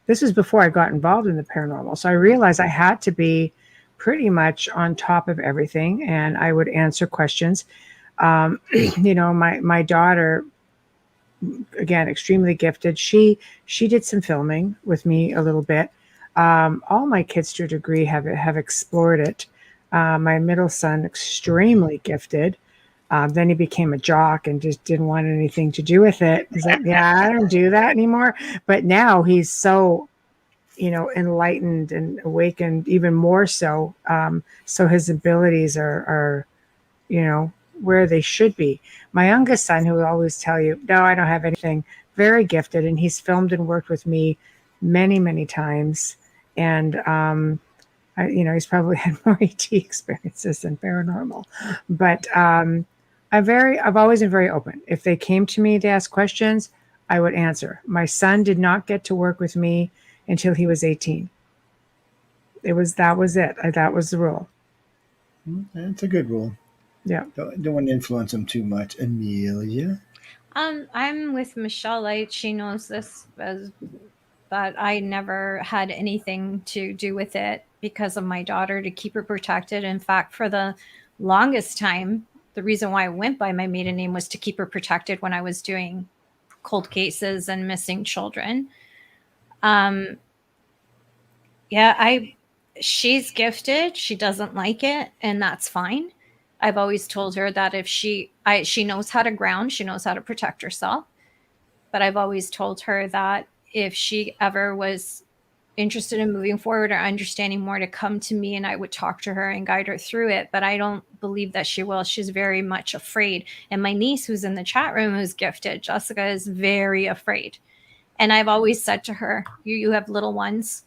This was before I got involved in the paranormal. So I realized I had to be pretty much on top of everything, and I would answer questions. My daughter, again, extremely gifted. She did some filming with me a little bit. All my kids to a degree have explored it. My middle son, extremely gifted. Then he became a jock and just didn't want anything to do with it. He's like, yeah, I don't do that anymore. But now he's so, enlightened and awakened even more so. So his abilities are you know, where they should be. My youngest son, who will always tell you, no, I don't have anything, very gifted. And he's filmed and worked with me many, many times. And, he's probably had more ET experiences than paranormal. But I've always been very open. If they came to me to ask questions, I would answer. My son did not get to work with me until he was 18. That was it. That was the rule. That's a good rule. Yeah. Don't want to influence them too much. Amelia. I'm with Michelle. She knows this as But I never had anything to do with it because of my daughter, to keep her protected. In fact, for the longest time, the reason why I went by my maiden name was to keep her protected when I was doing cold cases and missing children. Um, yeah, she's gifted. She doesn't like it, and that's fine. I've always told her that if she knows how to ground, she knows how to protect herself. But I've always told her that if she ever was interested in moving forward or understanding more, to come to me and I would talk to her and guide her through it. But I don't believe that she will. She's very much afraid. And my niece, who's in the chat room, who's gifted, Jessica, is very afraid. And I've always said to her, you have little ones,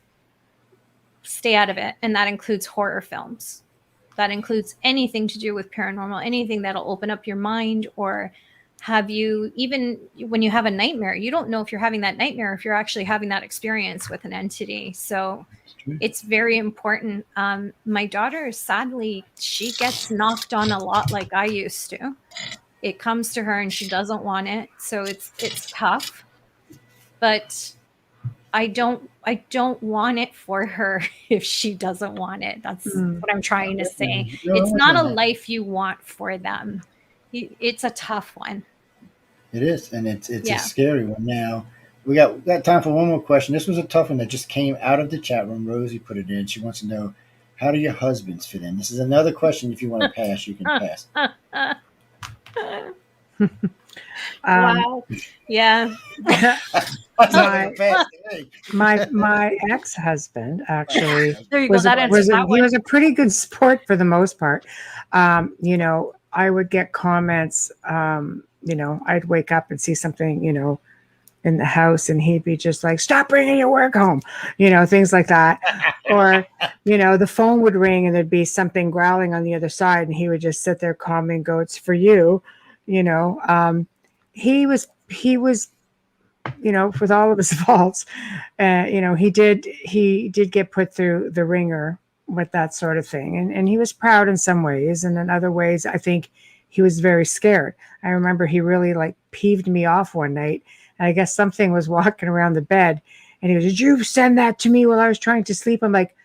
stay out of it. And that includes horror films. That includes anything to do with paranormal, anything that'll open up your mind, or have you, even when you have a nightmare, you don't know if you're having that nightmare, if you're actually having that experience with an entity. So it's very important. My daughter, sadly, she gets knocked on a lot like I used to. It comes to her and she doesn't want it. So it's tough. But I don't want it for her if she doesn't want it. That's what I'm trying to say. It's not a life you want for them. It's a tough one. It is, and it's a scary one. Now we got time for one more question. This was a tough one that just came out of the chat room. Rosie put it in. She wants to know, how do your husbands fit in? This is another question. If you want to pass, you can pass. Wow. Yeah. my ex-husband actually there you go. That answers that one. He was a pretty good sport for the most part. You know, I would get comments. You know, I'd wake up and see something, you know, in the house, and he'd be just like, "Stop bringing your work home," you know, things like that. Or, you know, the phone would ring and there'd be something growling on the other side, and he would just sit there calmly and go, "It's for you," you know. He was, you know, with all of his faults, you know, he did get put through the ringer with that sort of thing, and he was proud in some ways, and in other ways, I think he was very scared. I remember he really like peeved me off one night, and I guess something was walking around the bed, and he was, "Did you send that to me while I was trying to sleep?" I'm like,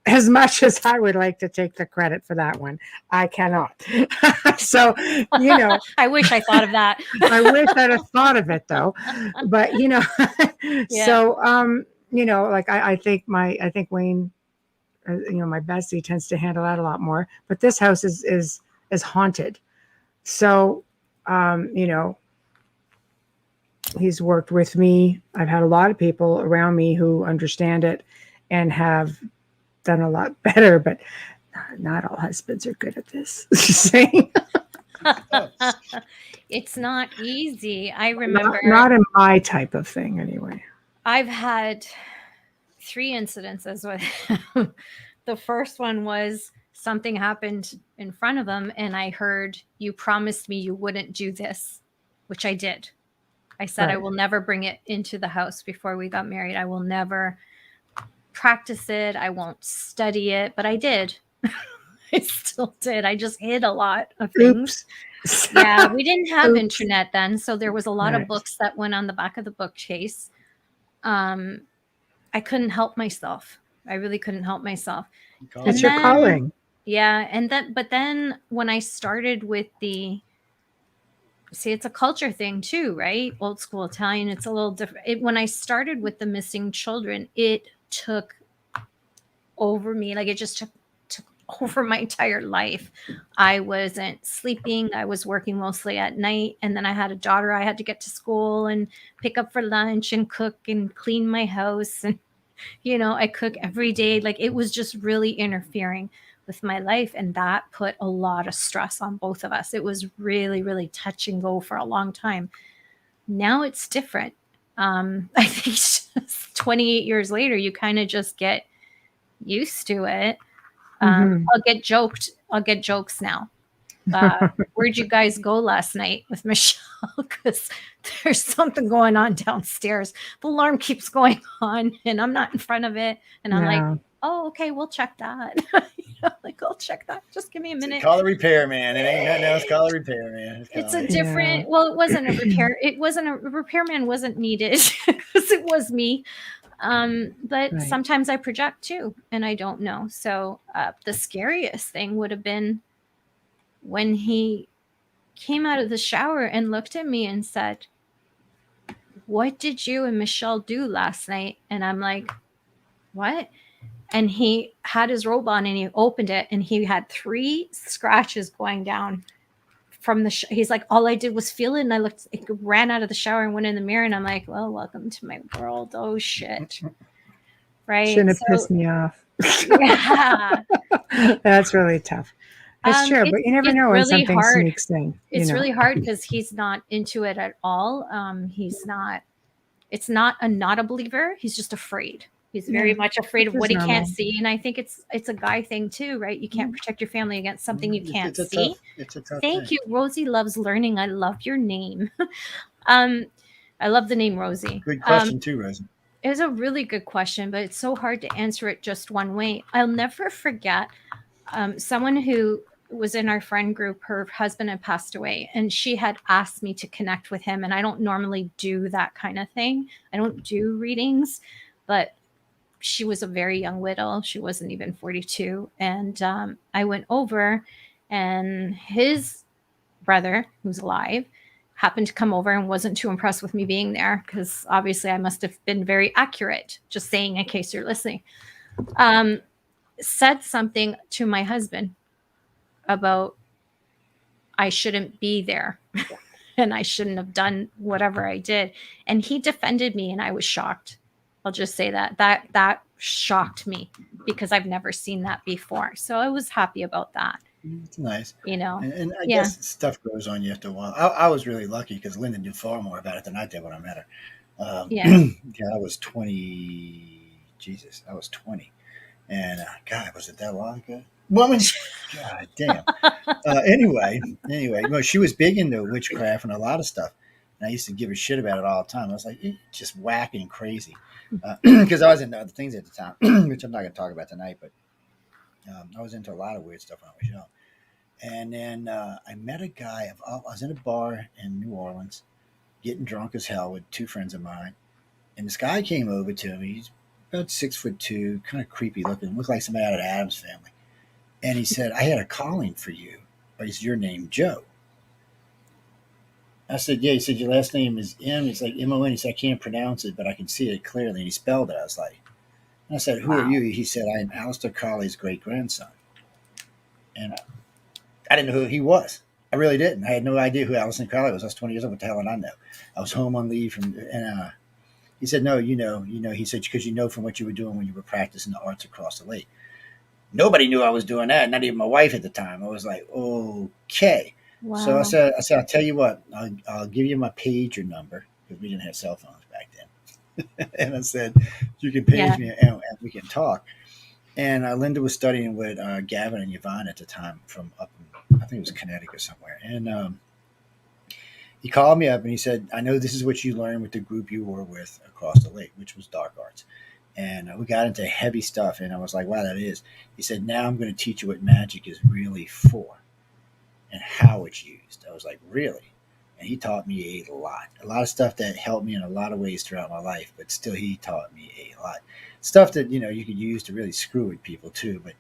as much as I would like to take the credit for that one, I cannot. So, you know, I wish I thought of that. I wish I'd have thought of it though, but you know, so, you know, like I think Wayne, you know, my bestie tends to handle that a lot more, but this house is haunted. So, you know, he's worked with me. I've had a lot of people around me who understand it and have done a lot better, but not all husbands are good at this. It's not easy. I remember not in my type of thing anyway. I've had 3 incidences with him. The first one was something happened in front of him, and I heard, "You promised me you wouldn't do this," which I did. I said, right. I will never bring it into the house before we got married. I will never practice it. I won't study it, but I did. I still did. I just hid a lot of things. Oops. Yeah, we didn't have internet then, so there was a lot of books that went on the back of the bookcase. I couldn't help myself. I really couldn't help myself. It's your calling. Yeah, but then when I started with it's a culture thing too, right? Old school Italian, it's a little different. When I started with the missing children, it took over me. Like it just took over my entire life. I wasn't sleeping. I was working mostly at night. And then I had a daughter I had to get to school and pick up for lunch and cook and clean my house. And, you know, I cook every day. Like it was just really interfering with my life. And that put a lot of stress on both of us. It was really, really touch and go for a long time. Now it's different. I think just 28 years later, you kind of just get used to it. I'll get jokes now. Where'd you guys go last night with Michelle? Because there's something going on downstairs. The alarm keeps going on and I'm not in front of it. And I'm like, oh, okay, we'll check that. You know, like, I'll check that. Just give me a minute. Call the repairman. It ain't nothing else. Call the repairman. It's a different, well, it wasn't a repair. It wasn't a repairman wasn't needed because it was me. But Right. sometimes I project too, and I don't know. So the scariest thing would have been when he came out of the shower and looked at me and said, "What did you and Michelle do last night?" And I'm like, "What?" And he had his robe on and he opened it and he had 3 scratches going down from the he's like, all I did was feel it, and I looked, it ran out of the shower and went in the mirror, and I'm like, well, welcome to my world. Oh shit. Right. Shouldn't have So pissed me off. yeah. That's really tough. It's true, but you never It's know when really something hard. sneaks in, you It's know. really hard because he's not into it at all. He's not, it's not a not a believer. He's just afraid. He's very Yeah, much afraid which of is what he can't normal. see. And I think it's a guy thing too, right? You can't protect your family against something you can't It's a see. tough Thank thing. you. Rosie loves learning. I love your name. um, I love the name Rosie. Good question too, Rosie. It was a really good question, but it's so hard to answer it just one way. I'll never forget someone who was in our friend group. Her husband had passed away, and she had asked me to connect with him. And I don't normally do that kind of thing. I don't do readings, but she was a very young widow. She wasn't even 42. And I went over, and his brother, who's alive, happened to come over and wasn't too impressed with me being there because obviously I must have been very accurate, just saying in case you're listening. Um, Said something to my husband about I shouldn't be there and I shouldn't have done whatever I did. And he defended me, and I was shocked. I'll just say that shocked me because I've never seen that before. So I was happy about that, It's nice. you know. And I Yeah. guess stuff goes on you after a while. I was really lucky because Linda knew far more about it than I did when I met her. Yeah. Yeah, I was 20. Jesus, I was 20. And God, was it that long ago? Woman, God damn. Anyway, well, she was big into witchcraft and a lot of stuff. And I used to give her shit about it all the time. I was like, "Eh, just whacking crazy. Because I was into other things at the time, which I'm not going to talk about tonight, but I was into a lot of weird stuff when I was young. And then I met a guy. I was in a bar in New Orleans, getting drunk as hell with 2 friends of mine. And this guy came over to me. He's about 6'2", kind of creepy looking, looked like somebody out of the Addams family. And he said, "I had a calling for you. Is your name Joe?" I said, "Yeah." He said, "Your last name is M." He's like, M-O-N. He said, "I can't pronounce it, but I can see it clearly." And he spelled it. I was like, and I said, "Who are Wow. you?" He said, "I am Aleister Crowley's great grandson." And I didn't know who he was. I really didn't. I had no idea who Aleister Crowley was. I was 20 years old. What the hell did I know? I was home on leave from, and he said, "No, you know." He said, "Because you know from what you were doing when you were practicing the arts across the lake." Nobody knew I was doing that. Not even my wife at the time. I was like, okay. So Wow. I'll tell you what, I'll give you my pager number because we didn't have cell phones back then. And I said, you can Yeah. page me and we can talk. And Linda was studying with Gavin and Yvonne at the time from up in, I think it was Connecticut somewhere. And he called me up and he said, "I know this is what you learned with the group you were with across the lake, which was dark arts." And we got into heavy stuff. And I was like, "Wow, that is." He said, "Now I'm going to teach you what magic is really for and how it's used." I was like, "Really?" And he taught me a lot of stuff that helped me in a lot of ways throughout my life. But still, he taught me a lot stuff that you could use to really screw with people too. But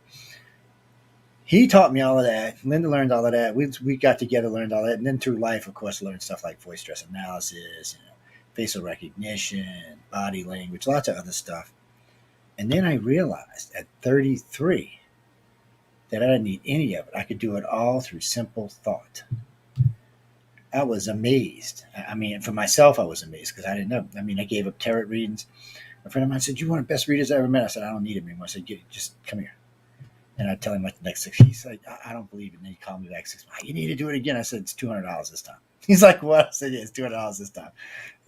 he taught me all of that. Linda learned all of that. We got together, learned all that, and then through life, of course, learned stuff like voice stress analysis, facial recognition, body language, lots of other stuff. And then I realized at 33 that I didn't need any of it. I could do it all through simple thought. I was amazed. I mean, for myself, I was amazed because I didn't know. I mean, I gave up tarot readings. A friend of mine said, "You want the best readers I ever met?" I said, "I don't need it anymore." I said, "Just come here." And I tell him like the next 6. He's like, "I don't believe it." And then he called me back 6 months. "You need to do it again." I said, "It's $200 this time." He's like, "What?" I said, "Yeah, it's $200 this time."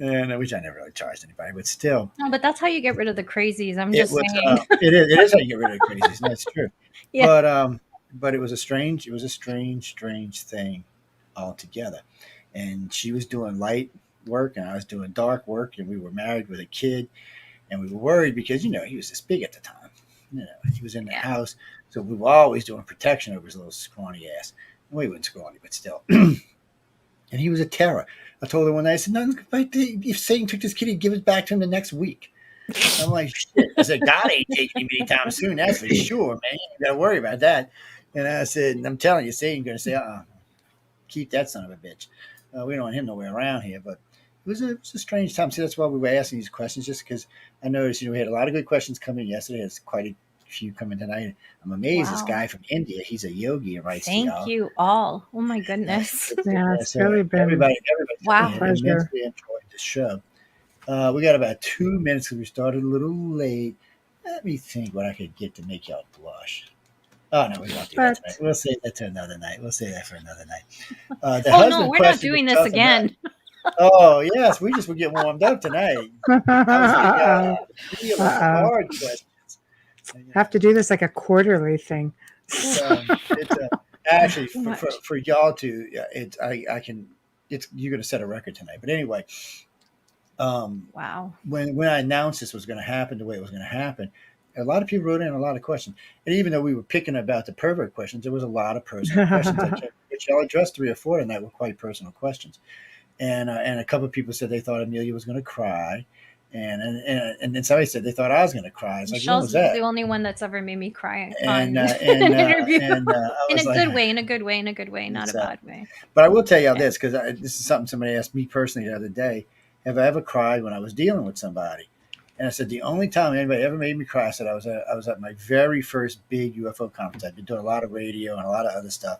And which I never really charged anybody, but still, No, but that's how you get rid of the crazies. I'm just saying. it is how you get rid of the crazies. And that's true. Yeah. But it was a strange thing altogether. And she was doing light work and I was doing dark work, and we were married with a kid, and we were worried because he was this big at the time. He was in the Yeah. house, so we were always doing protection over his little scrawny ass. We wasn't scrawny, but still. And he was a terror. I told her one night, I said, "No, if Satan took this kid, he'd give it back to him the next week." I'm like, shit. I said, God ain't taking him anytime soon. That's for sure, man. You ain't got to worry about that. And I said, and I'm telling you, Satan's going to say, keep that son of a bitch. We don't want him nowhere around here. But it was a strange time. See, that's why we were asking these questions, just because I noticed, we had a lot of good questions coming yesterday. There's quite a few coming tonight. I'm amazed this Wow. guy from India, he's a yogi and writes to Thank y'all. you all. Oh my goodness. Yeah, Yeah, it's so really been Wow. a pleasure. immensely enjoyed the show. We got about 2 minutes because we started a little late. Let me think what I could get to make y'all blush. Oh no, we won't do that tonight. But We'll save that to another night. We'll save that for another night. The Oh no, husband we're not question was doing this tough enough. again. Oh yes, we just were getting warmed up tonight. I was getting y'all uh-oh. the real and the Uh-oh. hard questions. Have to do this like a quarterly thing. It's actually Too much. for y'all to I can it's you're gonna set a record tonight. But anyway, Wow. when I announced this was going to happen the way it was going to happen, a lot of people wrote in a lot of questions. And even though we were picking about the pervert questions, there was a lot of personal questions. Which y'all addressed 3 or 4 tonight were quite personal questions. And a couple of people said they thought Amelia was going to cry. And then somebody said they thought I was going to cry. It's like, when Michelle's was that? the only one that's ever made me cry And on uh, an and uh, interview. and I In was a like, good way, in a good way, in a good way, not a it's bad way. but I will tell y'all Yeah. this, because this is something somebody asked me personally the other day. Have I ever cried when I was dealing with somebody? And I said, the only time anybody ever made me cry, I said, I was at my very first big UFO conference. I'd been doing a lot of radio and a lot of other stuff.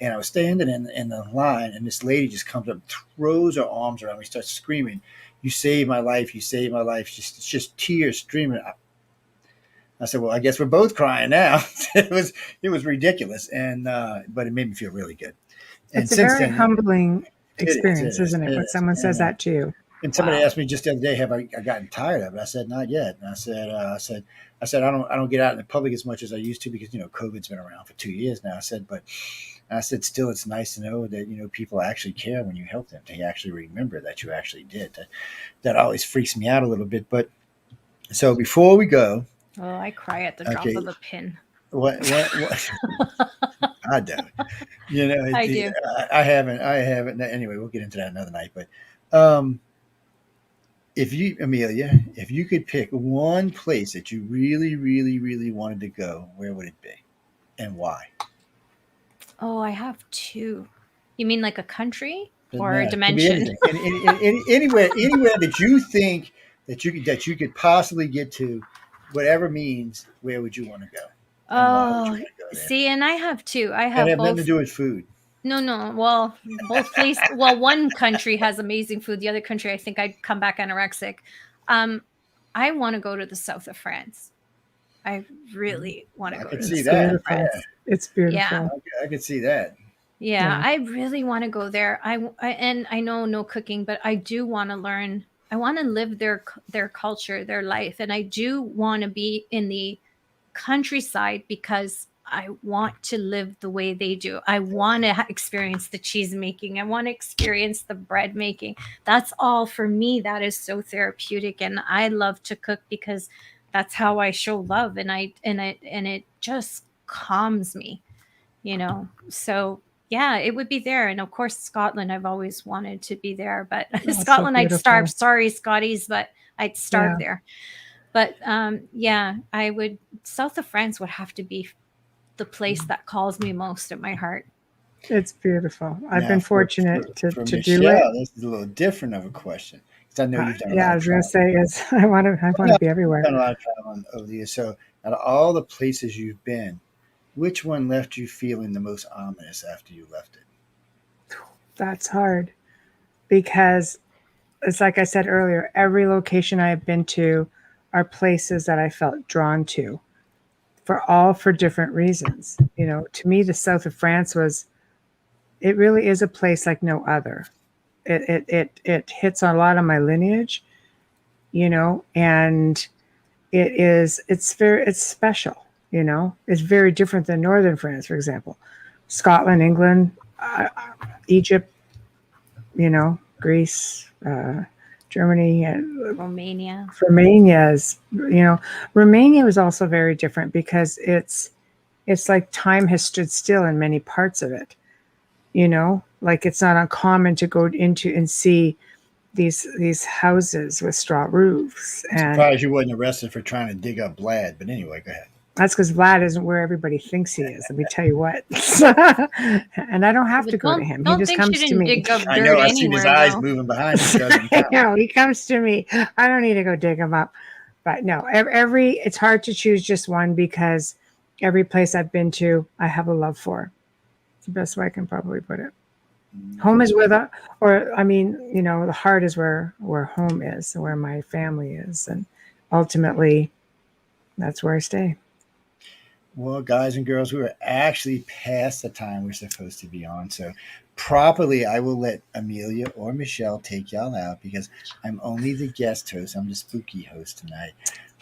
And I was standing in the line, and this lady just comes up, throws her arms around me, starts screaming, "You saved my life! You saved my life!" Just tears streaming. I said, "Well, I guess we're both crying now." it was ridiculous, and but it made me feel really good. And It's a since very then, humbling it is, it experience, is, isn't it it, when is. someone says that to you? And somebody Wow. asked me just the other day, have I gotten tired of it? I said, not yet. And I said, I don't get out in the public as much as I used to, because COVID's been around for 2 years now. I said, still, it's nice to know that people actually care when you help them. They actually remember that you actually did. That always freaks me out a little bit. But so before we go, Oh, I cry at the drop okay, of a pin. what I don't. I do. I haven't. Anyway, we'll get into that another night. But um, Amelia, if you could pick one place that you really, really, really wanted to go, where would it be, and why? Oh, I have two. You mean like a country Doesn't or a matter. It could be dimension? anything. Anywhere that you think that you could possibly get to, whatever means. Where would you want to go, and why would you Oh, want to go there? see, and I have two. I Gotta have have nothing to both. do with food. No, no. Well, both places. Well, one country has amazing food. The other country, I think I'd come back anorexic. Um, I want to go to the south of France. I really want to I go could to the see It's south of that. beautiful. Yeah, France. It's Yeah, beautiful. I could see that. yeah. Yeah. I really want to go there. And I know no cooking, but I do want to learn. I want to live their culture, their life, and I do want to be in the countryside because I want to live the way they do. I want to experience the cheese making. I want to experience the bread making. That's all for me. That is so therapeutic, and I love to cook because that's how I show love, and it just calms me, So yeah, it would be there, and of course Scotland. I've always wanted to be there, but Oh, it's so Scotland, I'd starve. beautiful. Sorry, Scotties, but I'd starve Yeah. there. But yeah, I would. South of France would have to be the place that calls me most at my heart. It's beautiful. I've Now, been for, fortunate for, to, for to do it. Michelle, this is a little different of a question, because I know you've done a Yeah, lot I of was gonna travel. say is I want to No, be you've everywhere. done a lot of traveling over the years. So, out of all the places you've been, which one left you feeling the most ominous after you left it? That's hard because it's like I said earlier, every location I have been to are places that I felt drawn to for different reasons. To me, the south of France it really is a place like no other. It hits on a lot of my lineage, and it's special. It's very different than northern France, for example, Scotland, England, Egypt, Greece, Germany, and Romania. Romania was also very different because it's like time has stood still in many parts of it. Like it's not uncommon to go into and see these houses with straw roofs, I'm and surprised you wasn't arrested for trying to dig up Vlad. But anyway, go ahead. that's because Vlad isn't where everybody thinks he is. Let me tell you what. And I don't have to But go to him. He don't just think she comes to didn't me. dig up I dirt know. I seen his anywhere eyes though. moving behind him doesn't I count. know, he comes to me. I don't need to go dig him up. But no, every it's hard to choose just one because every place I've been to, I have a love for. It's the best way I can probably put it. Home is where the, or I mean, the heart is where home is, where my family is, and ultimately, that's where I stay. Well, guys and girls, we were actually past the time we're supposed to be on. So, properly, I will let Amelia or Michelle take y'all out because I'm only the guest host. I'm the spooky host tonight.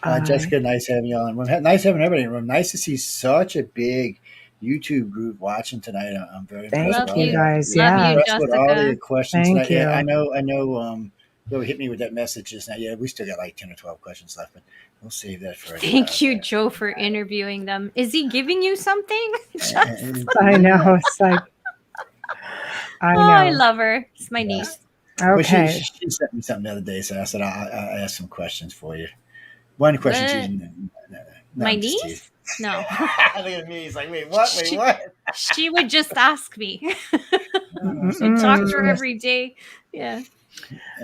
I Jessica, nice having y'all in the room. Nice having everybody in the room. Nice to see such a big YouTube group watching tonight. I'm very impressed with thank Love all you the you. guys. Love you, Yeah, impressed with all the Jessica. questions thank tonight. Yeah, I you. know. I know. They'll hit me with that message just now. Yeah, we still got like 10 or 12 questions left, but we'll save that for Thank you, Joe, for interviewing them. Is he giving you something? Just, I know. It's like I oh, I know. love her. It's my Yeah. niece. But she, Okay. she she sent me something the other day, so I said I'll ask some questions for you. One question she's What? no, My I'm just teasing. niece? No. Look at me. He's like, wait, what? Wait, she, what? she would just ask me. I talk to her Mm-mm-mm. every day. Yeah.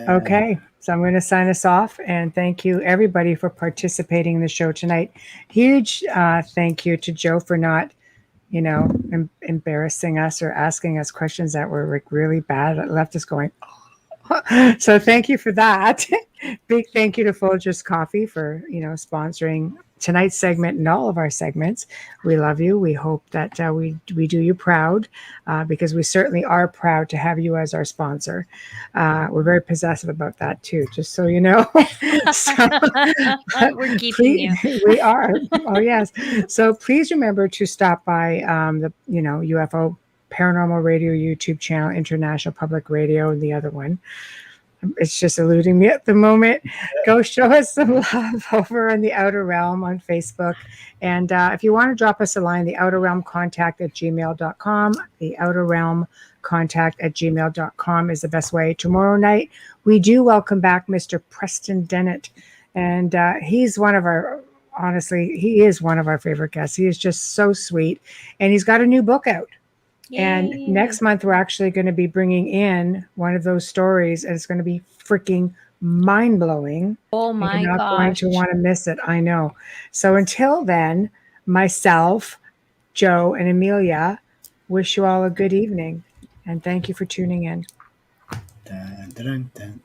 Uh, Okay, so I'm going to sign us off and thank you everybody for participating in the show tonight. Huge thank you to Joe for not, embarrassing us or asking us questions that were like really bad. It left us going. So thank you for that. Big thank you to Folgers Coffee for sponsoring tonight's segment and all of our segments. We love you. We hope that we do you proud because we certainly are proud to have you as our sponsor. We're very possessive about that too, just so you know. So We're keeping please, you. we are. Oh yes. So please remember to stop by the UFO Paranormal Radio YouTube channel, International Public Radio, and the other one. It's just eluding me at the moment. Go show us some love over in the Outer Realm on Facebook. And if you want to drop us a line, the Outer Realm contact at gmail.com. The Outer Realm contact at gmail.com is the best way. Tomorrow night, we do welcome back Mr. Preston Dennett. And he's one of our, honestly, he is one of our favorite guests. He is just so sweet. And he's got a new book out. And Yay. next month, we're actually going to be bringing in one of those stories, and it's going to be freaking mind blowing. Oh And you're my not going gosh. to want to miss it. I know. So until then, myself, Joe, and Amelia wish you all a good evening. And thank you for tuning in. dun, dun, dun, dun.